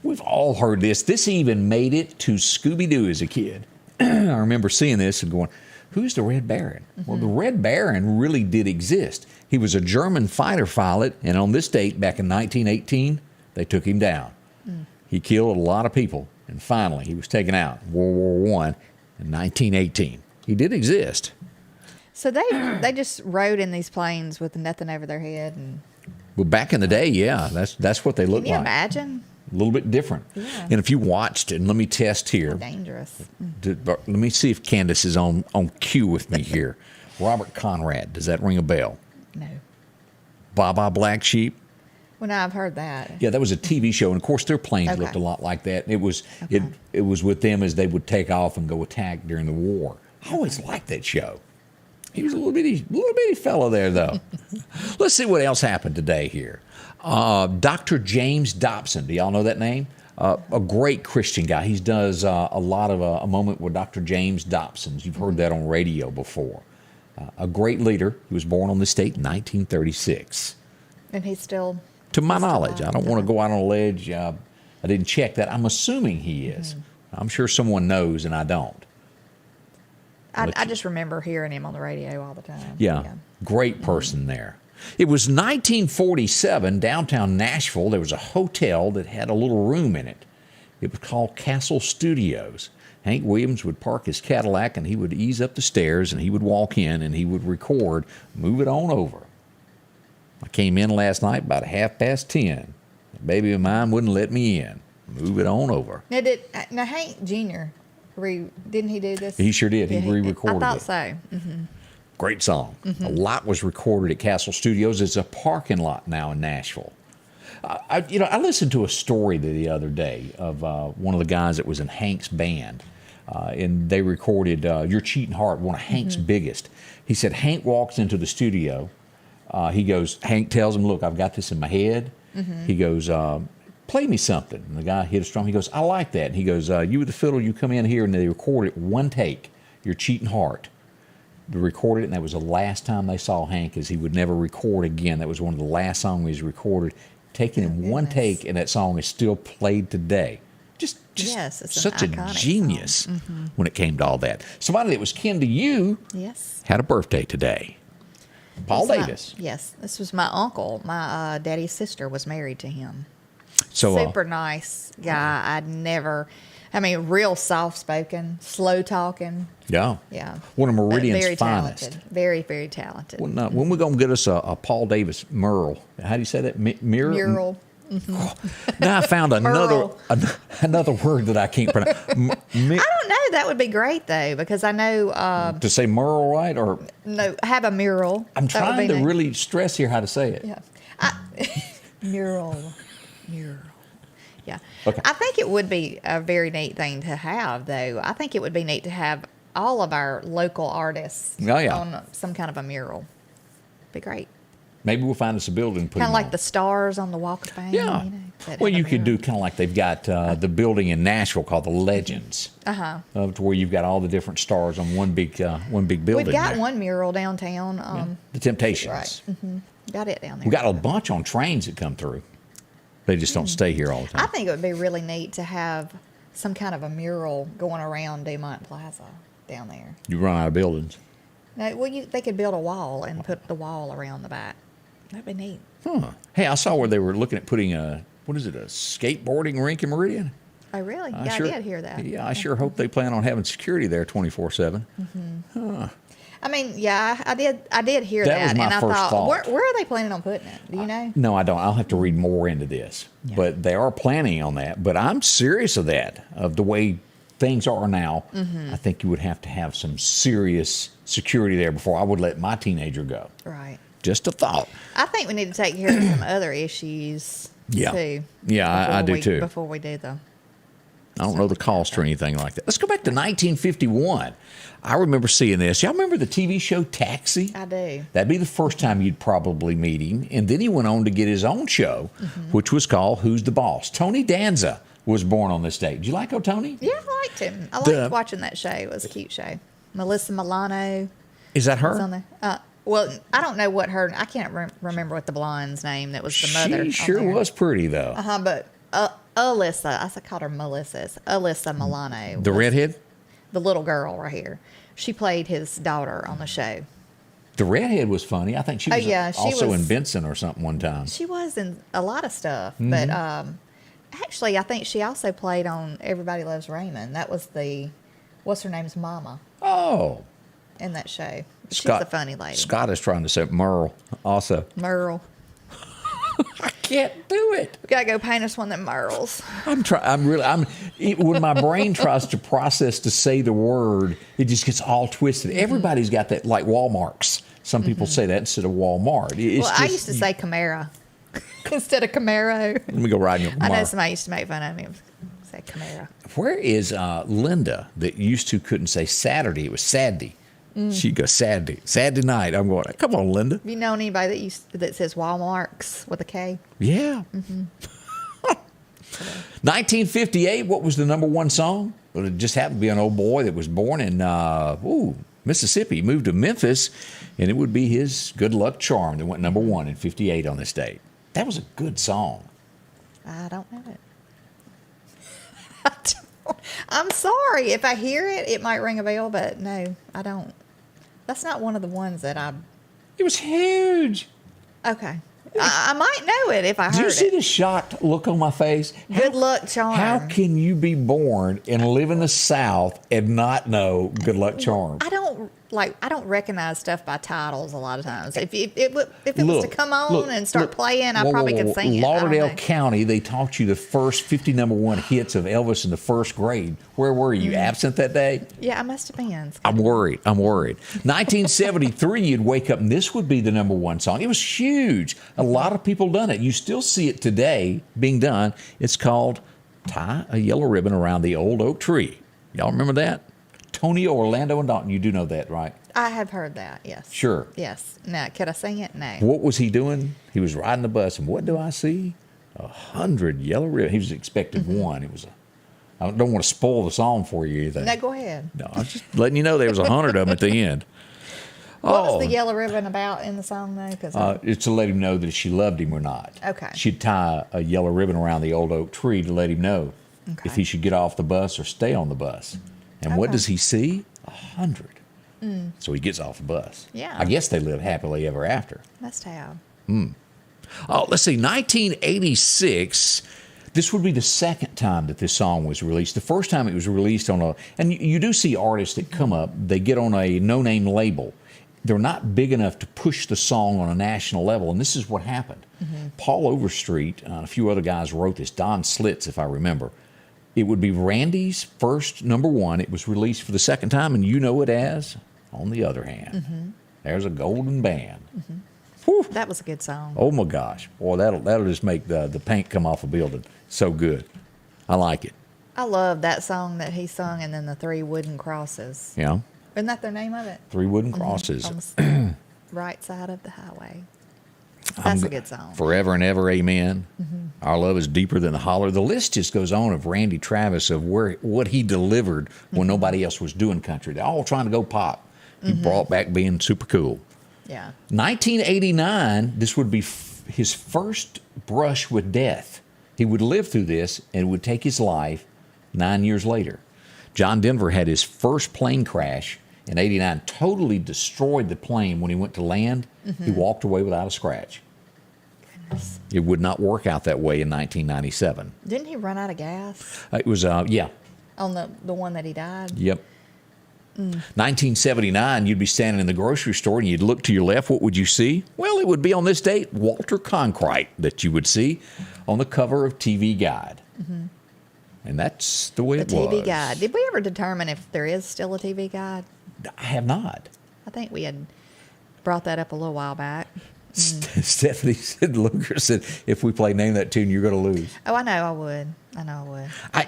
S2: We've all heard this. This even made it to Scooby-Doo as a kid. I remember seeing this and going, who's the Red Baron? Well, the Red Baron really did exist. He was a German fighter pilot, and on this date, back in 1918, they took him down. He killed a lot of people, and finally, he was taken out in World War I in 1918. He did exist.
S3: So they just rode in these planes with nothing over their head, and
S2: Well, back in the day, yeah, that's what they looked
S3: can you
S2: like.
S3: imagine?
S2: A little bit different.
S3: Yeah.
S2: And if you watched, and let me test here.
S3: Dangerous.
S2: Let me see if Candace is on cue with me here. Robert Conrad, does that ring a bell?
S3: No.
S2: Baba Black Sheep?
S3: Well, no, I've heard that.
S2: Yeah, that was a TV show, and of course their planes
S3: Okay.
S2: looked a lot like that. It was
S3: Okay.
S2: it was with them as they would take off and go attack during the war. I always liked that show. He was a little bitty fellow there, though. Let's see what else happened today here. Dr. James Dobson. Do y'all know that name? A great Christian guy. He does a lot of A Moment with Dr. James Dobson. You've heard that on radio before. A great leader. He was born on this date in 1936.
S3: And he's still.
S2: To my
S3: he's still
S2: knowledge, I
S3: alive.
S2: don't want to go out on a ledge. I didn't check that. I'm assuming he is. I'm sure someone knows, and I don't.
S3: I just remember hearing him on the radio all the time.
S2: Yeah, great person there. It was 1947, downtown Nashville. There was a hotel that had a little room in it. It was called Castle Studios. Hank Williams would park his Cadillac, and he would ease up the stairs, and he would walk in, and he would record, Move It On Over. I came in last night about 10:30. The baby of mine wouldn't let me in. Move it on over.
S3: Now Hank Jr. Didn't he do this?
S2: He sure did. He
S3: Yeah,
S2: re-recorded
S3: I
S2: it.
S3: thought so.
S2: Great song. A lot was recorded at Castle Studios. It's a parking lot now in Nashville. I listened to a story the other day of one of the guys that was in Hank's band, and they recorded "Your Cheating Heart," one of Hank's biggest. He said Hank walks into the studio. Hank tells him, "Look, I've got this in my head." He goes, "Play me something." And the guy hit a strum. He goes, "I like that." And he goes, "You with the fiddle, you come in here," and they record it one take. "Your Cheating Heart." They recorded it, and that was the last time they saw Hank, as he would never record again. That was one of the last songs he recorded, taken in one take, and that song is still played today. Just
S3: Yes, it's an
S2: such a
S3: iconic
S2: genius when it came to all that. Somebody that was kin to you
S3: Yes.
S2: had a birthday today. Paul
S3: This is
S2: Davis.
S3: Yes, this was my uncle. My daddy's sister was married to him.
S2: So
S3: Super nice guy. Real soft spoken, slow talking.
S2: yeah,
S3: Yeah.
S2: one of Meridian's
S3: Very
S2: finest.
S3: talented. Very, very talented.
S2: When we gonna get us a Paul Davis mural? How do you say that?
S3: Mural.
S2: Now I found
S3: Mural.
S2: another word that I can't pronounce.
S3: I don't know. That would be great though, because I know.
S2: To say mural right, or
S3: No, have a mural.
S2: I'm
S3: That would
S2: trying
S3: be
S2: to
S3: neat.
S2: really stress here how to say it.
S3: Yeah. Mural. Yeah.
S2: Okay.
S3: I think it would be a very neat thing to have, though. I think it would be neat to have all of our local artists
S2: Oh, yeah.
S3: on some kind of a mural. Be great.
S2: Maybe we'll find us a building. And put
S3: Kind of
S2: them
S3: like
S2: on.
S3: the stars on the Walk of Fame.
S2: Yeah.
S3: that
S2: Well,
S3: have a
S2: you could do
S3: mural.
S2: kind of like they've got the building in Nashville called the Legends. To where you've got all the different stars on one big building.
S3: We've got
S2: there.
S3: one mural downtown.
S2: The Temptations.
S3: Right. Got it down there.
S2: We got a bunch on trains that come through. They just don't stay here all the
S3: I
S2: time.
S3: think it would be really neat to have some kind of a mural going around Dumont Plaza down there.
S2: You run out of buildings.
S3: No, they could build a wall and put the wall around the back. That'd be neat.
S2: Huh. Hey, I saw where they were looking at putting a skateboarding rink in Meridian.
S3: Oh, really? Yeah, I did hear that.
S2: Yeah, I sure hope they plan on having security there 24/7.
S3: I mean, yeah, I did hear
S2: That
S3: that,
S2: was my
S3: and I
S2: first
S3: thought,
S2: thought.
S3: where are they planning on putting it? Do you know?
S2: No, I don't. I'll have to read more into this.
S3: Yeah.
S2: But they are planning on that. But I'm serious of that, of the way things are now. I think you would have to have some serious security there before I would let my teenager go.
S3: Right.
S2: Just a thought.
S3: I think we need to take care of some other issues
S2: Yeah.
S3: too.
S2: Yeah, I do too.
S3: Before we do the.
S2: I don't know the cost or anything like that. Let's go back to 1951. I remember seeing this. Y'all remember the TV show Taxi?
S3: I do.
S2: That'd be the first time you'd probably meet him. And then he went on to get his own show, which was called Who's the Boss? Tony Danza was born on this date. Did you like Tony?
S3: Yeah, I liked him. I liked watching that show. It was a cute show. Melissa Milano
S2: Is that
S3: was
S2: her?
S3: on there. Well, I don't know what her. I can't remember what the blonde's name. That was the mother.
S2: She sure was pretty, though.
S3: But Alyssa, I called her Melissa. It's Alyssa Milano.
S2: The redhead?
S3: The little girl right here. She played his daughter on the show.
S2: The redhead was funny. I think she was
S3: yeah, she
S2: also
S3: was-
S2: in Benson or something one time.
S3: She was in a lot of stuff, but actually, I think she also played on Everybody Loves Raymond. That was what's her name's mama
S2: Oh.
S3: in that show. She's
S2: Scott-
S3: a funny lady.
S2: Scott is trying to say Merle also.
S3: Merle.
S2: I can't do it.
S3: We gotta go paint us one of them Merles.
S2: When my brain tries to process to say the word, it just gets all twisted. Everybody's got that, like Walmarts. Some people say that instead of Walmart. It's
S3: Well, I used to say Camaro instead of Camaro.
S2: Let me go ride in your
S3: I know
S2: Camaro.
S3: somebody used to make fun of me. Say Camaro.
S2: Where is Linda that used to couldn't say Saturday? It was Saturday. She'd go Saturday. Saturday night. I'm going, come on, Linda.
S3: Have you known anybody that says Walmarts with a K?
S2: Yeah. 1958, what was the number one song? Well, it just happened to be an old boy that was born in Mississippi. He moved to Memphis, and it would be his Good Luck Charm that went number one in 58 on this date. That was a good song.
S3: I don't know it. I'm sorry. If I hear it, it might ring a bell, but no, I don't. That's not one of the ones that I.
S2: It was huge.
S3: Okay. I might know it if I heard
S2: Did you see
S3: it.
S2: the shocked look on my face?
S3: Good Luck Charm.
S2: How can you be born and live in the South and not know Good Luck Charm?
S3: I don't recognize stuff by titles a lot of times. If it was to come on and start playing, I probably could sing it. I don't
S2: Lauderdale
S3: know.
S2: County, they taught you the first 50 number one hits of Elvis in the first grade. Where were you? Absent that day?
S3: Yeah, I must have been.
S2: I'm worried. 1973, you'd wake up and this would be the number one song. It was huge. A lot of people done it. You still see it today being done. It's called Tie a Yellow Ribbon Around the Old Oak Tree. Y'all remember that? Tony, Orlando, and Dalton. You do know that, right?
S3: I have heard that, yes.
S2: Sure.
S3: Yes. Now, could I sing it? No.
S2: What was he doing? He was riding the bus, and what do I see? 100 yellow ribbons. He was expecting one. It was. I don't want to spoil the song for you either.
S3: No, go ahead.
S2: No, I'm just letting you know there was 100 of them at the end.
S3: What was the yellow ribbon about in the song, though?
S2: It's to let him know that if she loved him or not.
S3: Okay.
S2: She'd tie a yellow ribbon around the old oak tree to let him know if he should get off the bus or stay on the bus. And what does he see? 100. So he gets off the bus.
S3: Yeah.
S2: I guess they live happily ever after.
S3: Must have.
S2: Oh, let's see. 1986. This would be the second time that this song was released. The first time it was released on a, and you do see artists that come up, they get on a no-name label. They're not big enough to push the song on a national level, and this is what happened. Paul Overstreet and a few other guys wrote this, Don Slitz, if I remember. It would be Randy's first number one. It was released for the second time, and you know it as On the Other Hand. There's a golden band. Whew.
S3: That was a good song.
S2: Oh my gosh, boy, that'll just make the paint come off a building. So good, I like it.
S3: I love that song that he sung, and then the 3 wooden crosses.
S2: Yeah,
S3: Isn't that the name of it?
S2: 3 wooden crosses.
S3: On the right side of the highway. That's a good song.
S2: Forever and ever, amen. Our love is deeper than the holler. The list just goes on of Randy Travis of what he delivered when nobody else was doing country. They're all trying to go pop. He brought back being super cool.
S3: Yeah.
S2: 1989, this would be his first brush with death. He would live through this and would take his life 9 years later. John Denver had his first plane crash in 89, totally destroyed the plane when he went to land. He walked away without a scratch.
S3: Goodness.
S2: It would not work out that way in 1997.
S3: Didn't he run out of gas
S2: It was, yeah,
S3: on the one that he died?
S2: yep. 1979, you'd be standing in the grocery store and you'd look to your left. What would you see? Well, it would be on this date, Walter Cronkite that you would see on the cover of TV Guide. And that's the way it was.
S3: The TV Guide. Did we ever determine if there is still a TV Guide?
S2: I have not.
S3: I think we had brought that up a little while back.
S2: Stephanie said, Luger said, if we play Name That Tune, you're going to lose.
S3: Oh, I know I would.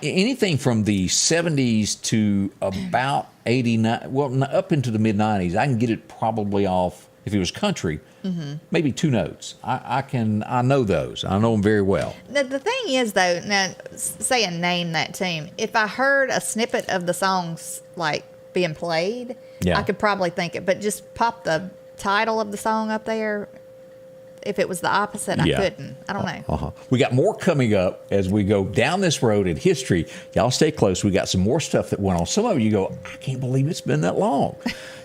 S2: Anything from the 70s to about 89, well, up into the mid-90s, I can get it probably off, if it was country, maybe 2 notes. I know those. I know them very well.
S3: Now, the thing is, though, now, saying Name That Tune, if I heard a snippet of the songs, like, being played, I could probably think it. But just pop the title of the song up there. If it was the opposite, I couldn't. I don't know.
S2: We got more coming up as we go down this road in history. Y'all stay close. We got some more stuff that went on. Some of you go, I can't believe it's been that long.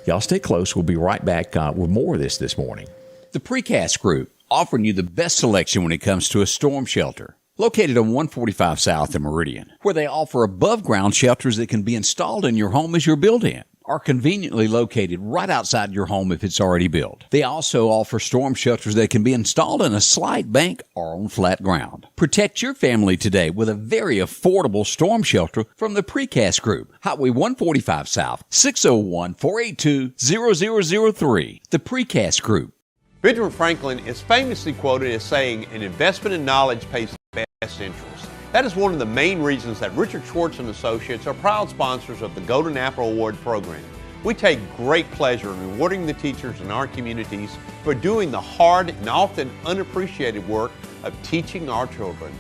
S2: Y'all stay close. We'll be right back with more of this morning. The Precast Group, offering you the best selection when it comes to a storm shelter. Located on 145 South in Meridian, where they offer above-ground shelters that can be installed in your home as you're built-in, are conveniently located right outside your home if it's already built. They also offer storm shelters that can be installed in a slight bank or on flat ground. Protect your family today with a very affordable storm shelter from the Precast Group. Highway 145 South, 601-482-0003. The Precast Group.
S8: Benjamin Franklin is famously quoted as saying, an investment in knowledge pays the best interest. That is one of the main reasons that Richard Schwartz and Associates are proud sponsors of the Golden Apple Award program. We take great pleasure in rewarding the teachers in our communities for doing the hard and often unappreciated work of teaching our children.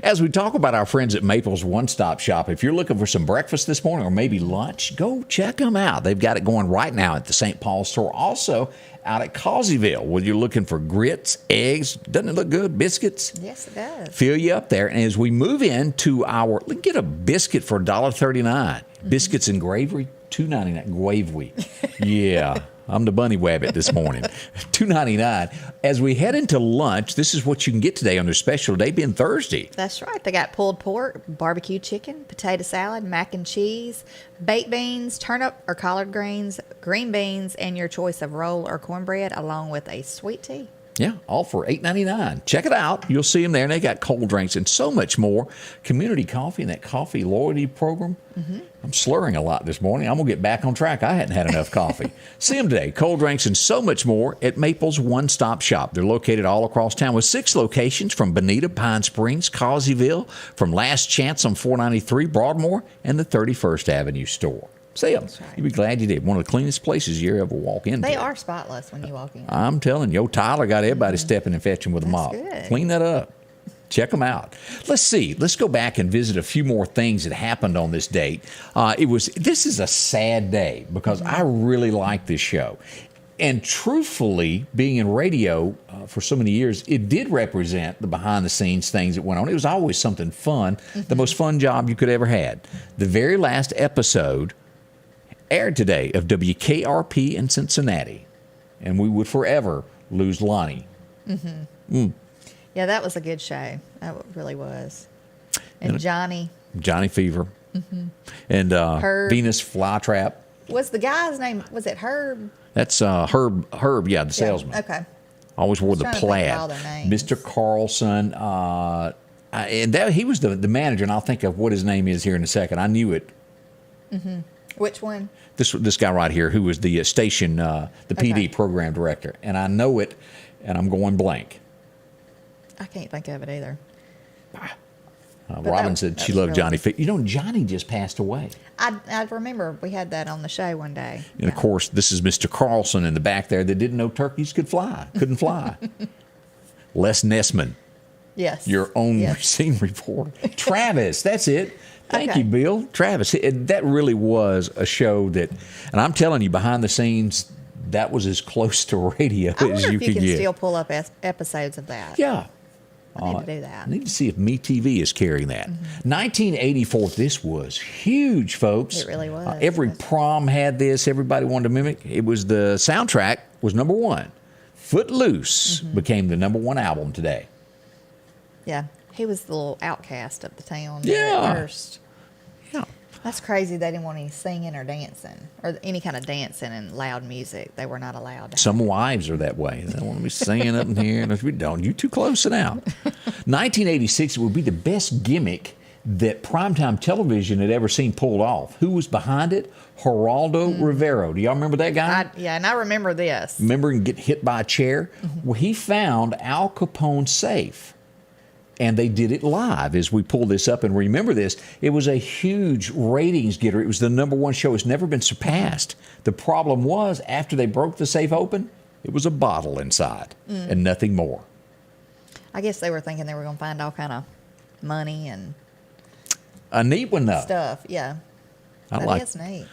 S2: As we talk about our friends at Maple's One Stop Shop, if you're looking for some breakfast this morning or maybe lunch, go check them out. They've got it going right now at the St. Paul store. Also out at Causeyville, whether you're looking for grits, eggs, doesn't it look good? Biscuits?
S3: Yes, it does.
S2: Fill you up there. And as we move into let's get a biscuit for $1.39. Biscuits and gravy, $2.99. Gravy. Yeah. I'm the bunny wabbit this morning. $2.99. As we head into lunch, this is what you can get today on their special day, being Thursday.
S3: That's right. They got pulled pork, barbecue chicken, potato salad, mac and cheese, baked beans, turnip or collard greens, green beans, and your choice of roll or cornbread, along with a sweet tea.
S2: Yeah, all for $8.99. Check it out. You'll see them there, and they got cold drinks and so much more. Community coffee and that coffee loyalty program. I'm slurring a lot this morning. I'm going to get back on track. I hadn't had enough coffee. See them today. Cold drinks and so much more at Maple's One Stop Shop. They're located all across town with 6 locations from Bonita, Pine Springs, Causeyville, from Last Chance on 493 Broadmoor, and the 31st Avenue store. See them. Right. You'll be glad you did. One of the cleanest places you ever walk into.
S3: They are spotless when you walk in.
S2: I'm telling you, Tyler got everybody stepping and fetching with a mop.
S3: Good.
S2: Clean that up. Check them out. Let's see. Let's go back and visit a few more things that happened on this date. This is a sad day because I really like this show. And truthfully, being in radio for so many years, it did represent the behind-the-scenes things that went on. It was always something fun, the most fun job you could ever had. The very last episode aired today of WKRP in Cincinnati, and we would forever lose Lonnie.
S3: Yeah, that was a good show. That really was. And Johnny Fever,
S2: and
S3: Herb.
S2: Venus Flytrap.
S3: Was the guy's name? Was it Herb?
S2: That's Herb. Yeah, the salesman.
S3: Okay.
S2: Always wore the
S3: Trying to think of
S2: plaid.
S3: all their names.
S2: Mr. Carlson, and he was the manager, and I'll think of what his name is here in a second. I knew it.
S3: Which one?
S2: This guy right here, who was the station, the PD program director, and I know it, and I'm going blank.
S3: I can't think of it either.
S2: Robin said she loved Johnny. Johnny just passed away.
S3: I remember we had that on the show one day.
S2: And of course, this is Mr. Carlson in the back there that didn't know turkeys couldn't fly. Les Nessman.
S3: Yes.
S2: Your own scene reporter. Travis, that's it. Thank you, Bill. Travis, that really was a show that, and I'm telling you, behind the scenes, that was as close to radio as you could get. I wonder if you can
S3: still pull up episodes of that.
S2: Yeah.
S3: I need to do that.
S2: I need to see if MeTV is carrying that. 1984, this was huge, folks.
S3: It really was.
S2: Every prom had this. Everybody wanted to mimic. It was the soundtrack was number 1. Footloose became the number 1 album today.
S3: Yeah. He was the little outcast of the town
S2: at
S3: first.
S2: Yeah.
S3: That's crazy. They didn't want any singing or dancing or any kind of dancing and loud music. They were not allowed to.
S2: Some wives are that way. They don't want to be singing up in here. Don't you too close it out. 1986, it would be the best gimmick that primetime television had ever seen pulled off. Who was behind it? Geraldo Rivero. Do y'all remember that guy?
S3: And I remember this.
S2: Remember him get hit by a chair? Well, he found Al Capone's safe, and they did it live as we pull this up. And remember this, it was a huge ratings getter. It was the #1 show. It's never been surpassed. The problem was, after they broke the safe open, it was a bottle inside and nothing more.
S3: I guess they were thinking they were going to find all kind of money and
S2: A neat one, though.
S3: stuff. Yeah. That is neat.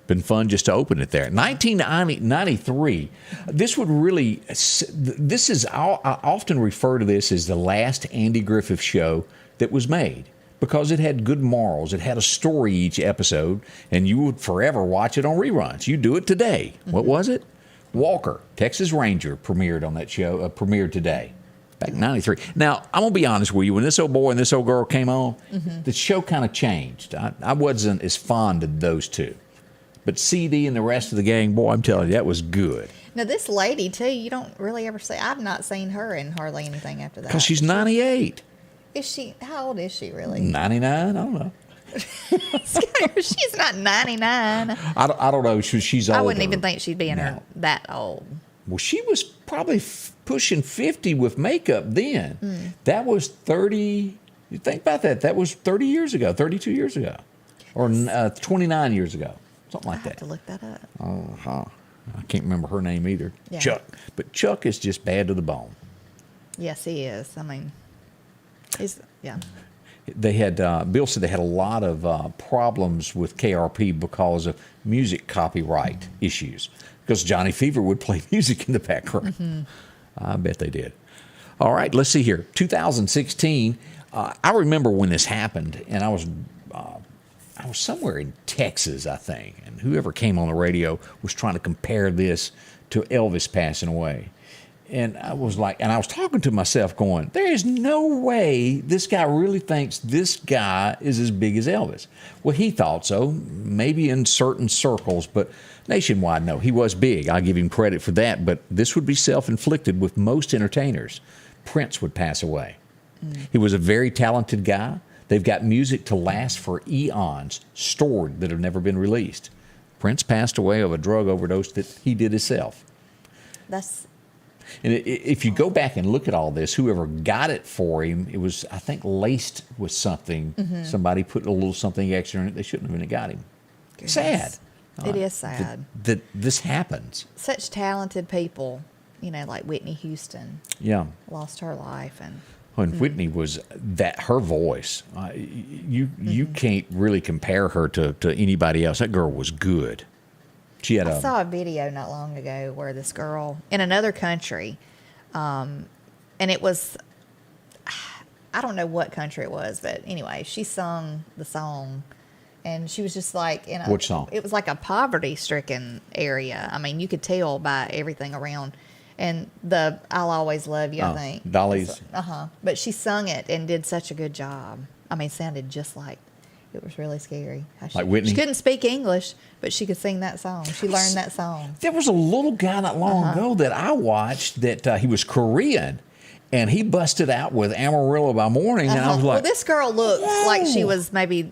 S2: Been fun just to open it there. 1993, this would really, this is, I often refer to this as the last Andy Griffith show that was made because it had good morals. It had a story each episode, and you would forever watch it on reruns. You do it today. What was it? Walker, Texas Ranger, premiered on that show, premiered today. Back in 93. Now, I'm going to be honest with you. When this old boy and this old girl came on, the show kind of changed. I wasn't as fond of those two. But CD and the rest of the gang, boy, I'm telling you, that was good.
S3: Now, this lady, too, you don't really ever see. I've not seen her in hardly anything after that.
S2: Because she's 98.
S3: Is she? How old is she, really?
S2: 99? I don't know.
S3: She's not 99.
S2: I don't know. She's older.
S3: I wouldn't even think she'd be in her that old.
S2: Well, she was probably pushing 50 with makeup then. That was 30. You think about that. That was 30 years ago, 32 years ago, or 29 years ago. Something like that.
S3: I have to look that up.
S2: I can't remember her name either.
S3: Yeah.
S2: Chuck. But Chuck is just bad to the bone.
S3: Yes, he is. I mean, yeah.
S2: They had, Bill said they had a lot of problems with KRP because of music copyright issues. Because Johnny Fever would play music in the background. I bet they did. All right, let's see here. 2016, I remember when this happened, and I was somewhere in Texas, I think, and whoever came on the radio was trying to compare this to Elvis passing away. And I was talking to myself going, there is no way this guy really thinks this guy is as big as Elvis. Well, he thought so, maybe in certain circles, but nationwide, no, he was big. I'll give him credit for that, but this would be self-inflicted with most entertainers. Prince would pass away. He was a very talented guy. They've got music to last for eons, stored, that have never been released. Prince passed away of a drug overdose that he did himself. And if you go back and look at all this, whoever got it for him, it was, I think, laced with something. Somebody put a little something extra in it. They shouldn't have got him.
S3: Goodness.
S2: Sad.
S3: It is sad.
S2: That this happens.
S3: Such talented people, like Whitney Houston.
S2: Yeah.
S3: Lost her life. And
S2: when Whitney was her voice, you can't really compare her to anybody else. That girl was good.
S3: I saw a video not long ago where this girl in another country, and it was, I don't know what country it was, but anyway, she sung the song, and she was just like in a.
S2: Which song?
S3: It was like a poverty-stricken area. I mean, you could tell by everything around, and "I'll Always Love You," I think.
S2: Dolly's.
S3: But she sung it and did such a good job. I mean, it sounded just like. It was really scary.
S2: Like Whitney?
S3: She couldn't speak English, but she could sing that song. She learned that song.
S2: There was a little guy not long ago that I watched that he was Korean, and he busted out with Amarillo by Morning, and I was like,
S3: well, this girl looked like she was maybe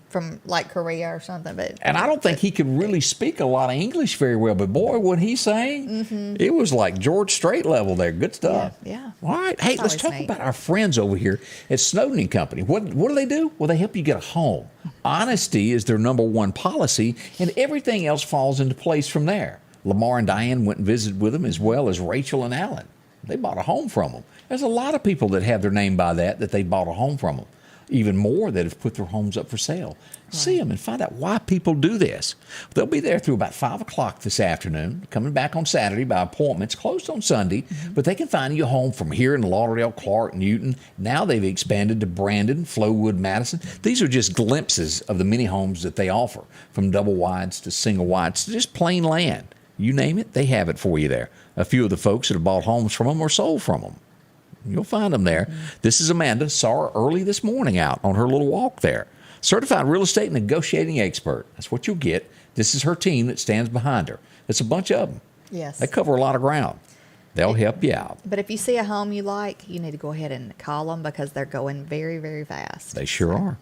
S3: from like Korea or something.
S2: And I don't think he could really speak a lot of English very well, but boy, when he sang, it was like George Strait level there. Good stuff.
S3: Yeah.
S2: All right. Hey, let's talk about our friends over here at Snowden & Company. What do they do? Well, they help you get a home. Honesty is their #1 policy, and everything else falls into place from there. Lamar and Diane went and visited with them, as well as Rachel and Alan. They bought a home from them. There's a lot of people that have their name by that they bought a home from them. Even more that have put their homes up for sale. Right. See them and find out why people do this. They'll be there through about 5 o'clock this afternoon, coming back on Saturday by appointment. It's closed on Sunday, but they can find you a home from here in Lauderdale, Clark, Newton. Now they've expanded to Brandon, Flowood, Madison. These are just glimpses of the many homes that they offer, from double wides to single wides to just plain land. You name it, they have it for you there. A few of the folks that have bought homes from them or sold from them. You'll find them there. This is Amanda. Saw her early this morning out on her little walk there. Certified real estate negotiating expert. That's what you'll get. This is her team that stands behind her. It's a bunch of them.
S3: Yes.
S2: They cover a lot of ground. They'll help you out.
S3: But if you see a home you like, you need to go ahead and call them because they're going very, very fast.
S2: They sure are.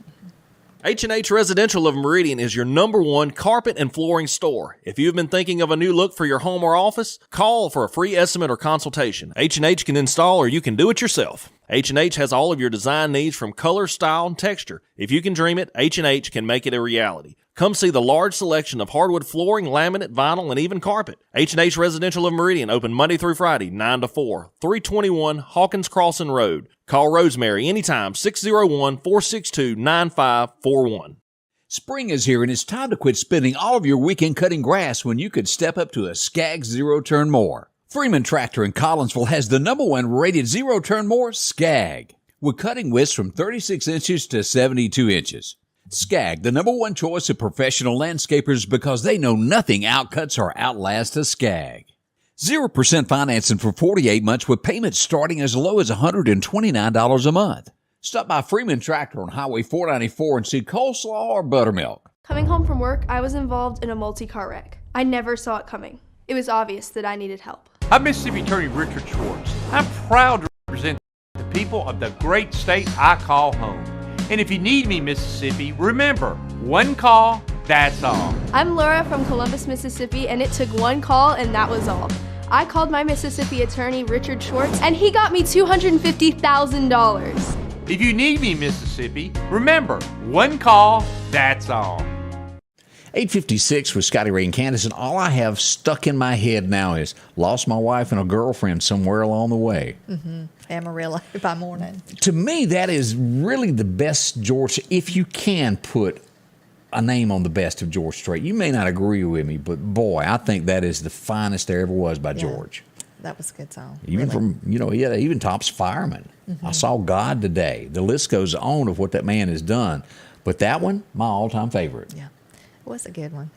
S10: H&H Residential of Meridian is your #1 carpet and flooring store. If you've been thinking of a new look for your home or office, call for a free estimate or consultation. H&H can install or you can do it yourself. H&H has all of your design needs from color, style, and texture. If you can dream it, H&H can make it a reality. Come see the large selection of hardwood flooring, laminate, vinyl, and even carpet. H&H Residential of Meridian, open Monday through Friday, 9 to 4, 321 Hawkins Crossing Road. Call Rosemary anytime, 601-462-9541.
S2: Spring is here, and it's time to quit spending all of your weekend cutting grass when you could step up to a Skag zero-turn mower. Freeman Tractor in Collinsville has the #1 rated zero-turn mower, Skag, with cutting widths from 36 inches to 72 inches. Skag, the #1 choice of professional landscapers because they know nothing outcuts or outlasts a Skag. 0% financing for 48 months with payments starting as low as $129 a month. Stop by Freeman Tractor on Highway 494 and see coleslaw or buttermilk.
S11: Coming home from work, I was involved in a multi-car wreck. I never saw it coming. It was obvious that I needed help.
S8: I'm Mississippi Attorney Richard Schwartz. I'm proud to represent the people of the great state I call home. And if you need me, Mississippi, remember, one call, that's all.
S11: I'm Laura from Columbus, Mississippi, and it took one call and that was all. I called my Mississippi attorney, Richard Schwartz, and he got me $250,000.
S8: If you need me, Mississippi, remember, one call, that's all.
S2: 8:56 with Scotty Ray and Candace, and all I have stuck in my head now is lost my wife and a girlfriend somewhere along the way.
S3: Amarillo by morning.
S2: To me, that is really the best George, if you can put a name on the best of George Strait. You may not agree with me, but boy, I think that is the finest there ever was by George.
S3: That was a good song.
S2: Even
S3: really.
S2: from, even tops Fireman. I saw God Today. The list goes on of what that man has done. But that one, my all-time favorite.
S3: Yeah, it was a good one.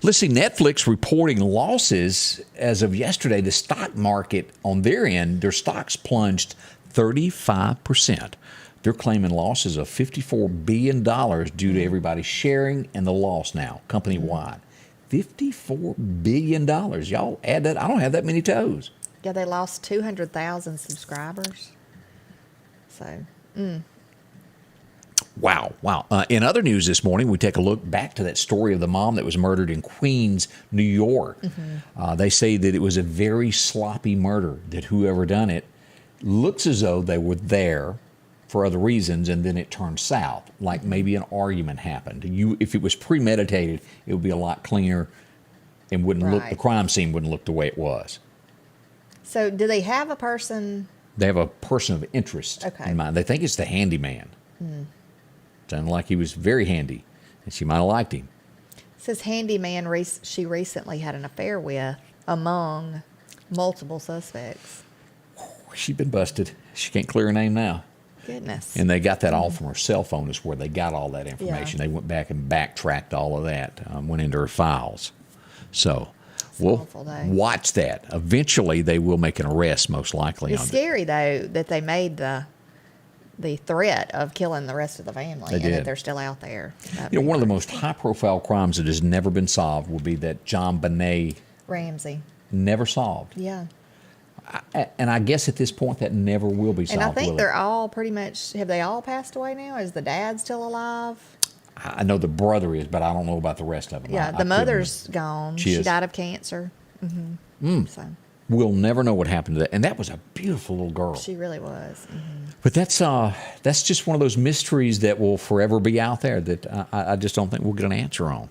S2: Let's see, Netflix reporting losses as of yesterday. The stock market on their end, their stocks plunged 35%. They're claiming losses of $54 billion due to everybody sharing and the loss now, company-wide. $54 billion. Y'all add that. I don't have that many toes.
S3: Yeah, they lost 200,000 subscribers. So,
S2: Wow. In other news this morning, we take a look back to that story of the mom that was murdered in Queens, New York. They say that it was a very sloppy murder, that whoever done it looks as though they were there for other reasons, and then it turned south, like maybe an argument happened. If it was premeditated, it would be a lot cleaner and wouldn't look, the crime scene wouldn't look the way it was.
S3: So do they have a person?
S2: They have a person of interest in mind. They think it's the handyman. Sounded like he was very handy, and she might have liked him.
S3: It says handyman she recently had an affair with among multiple suspects.
S2: She's been busted. She can't clear her name now.
S3: Goodness.
S2: And they got that all from her cell phone is where they got all that information. They went back and backtracked all of that, went into her files. So we'll watch that. Eventually, they will make an arrest, most likely.
S3: It's scary, though, that they made the threat of killing the rest of the family and that they're still out there.
S2: One of the most high-profile crimes that has never been solved would be that John Benet
S3: Ramsey.
S2: Never solved.
S3: Yeah.
S2: And I guess at this point that never will be solved.
S3: And I think they're all pretty much, have they all passed away now? Is the dad still alive?
S2: I know the brother is, but I don't know about the rest of them.
S3: Yeah, the mother's gone. She died of cancer. So.
S2: We'll never know what happened to that. And that was a beautiful little girl.
S3: She really was.
S2: But that's just one of those mysteries that will forever be out there that I just don't think we'll get an answer on.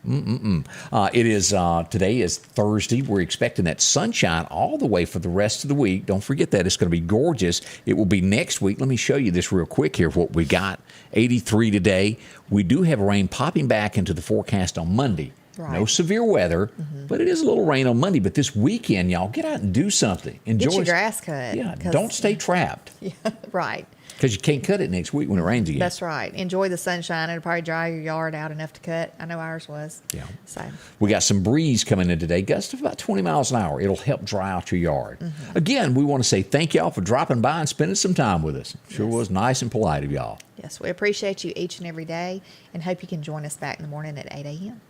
S2: It is today is Thursday. We're expecting that sunshine all the way for the rest of the week. Don't forget that. It's going to be gorgeous. It will be next week. Let me show you this real quick here, what we got. 83 today. We do have rain popping back into the forecast on Monday.
S3: Right.
S2: No severe weather, but it is a little rain on Monday. But this weekend, y'all, get out and do something. Enjoy.
S3: Get your grass cut.
S2: Yeah, don't stay trapped.
S3: Yeah, right.
S2: Because you can't cut it next week when it rains again.
S3: That's right. Enjoy the sunshine. It'll probably dry your yard out enough to cut. I know ours was.
S2: Yeah.
S3: So
S2: We got some breeze coming in today, gusts of about 20 miles an hour. It'll help dry out your yard. Again, we want to say thank y'all for dropping by and spending some time with us. Sure was nice and polite of y'all.
S3: yes, we appreciate you each and every day, and hope you can join us back in the morning at 8 a.m.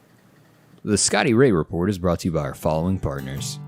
S1: The Scotty Ray Report is brought to you by our following partners: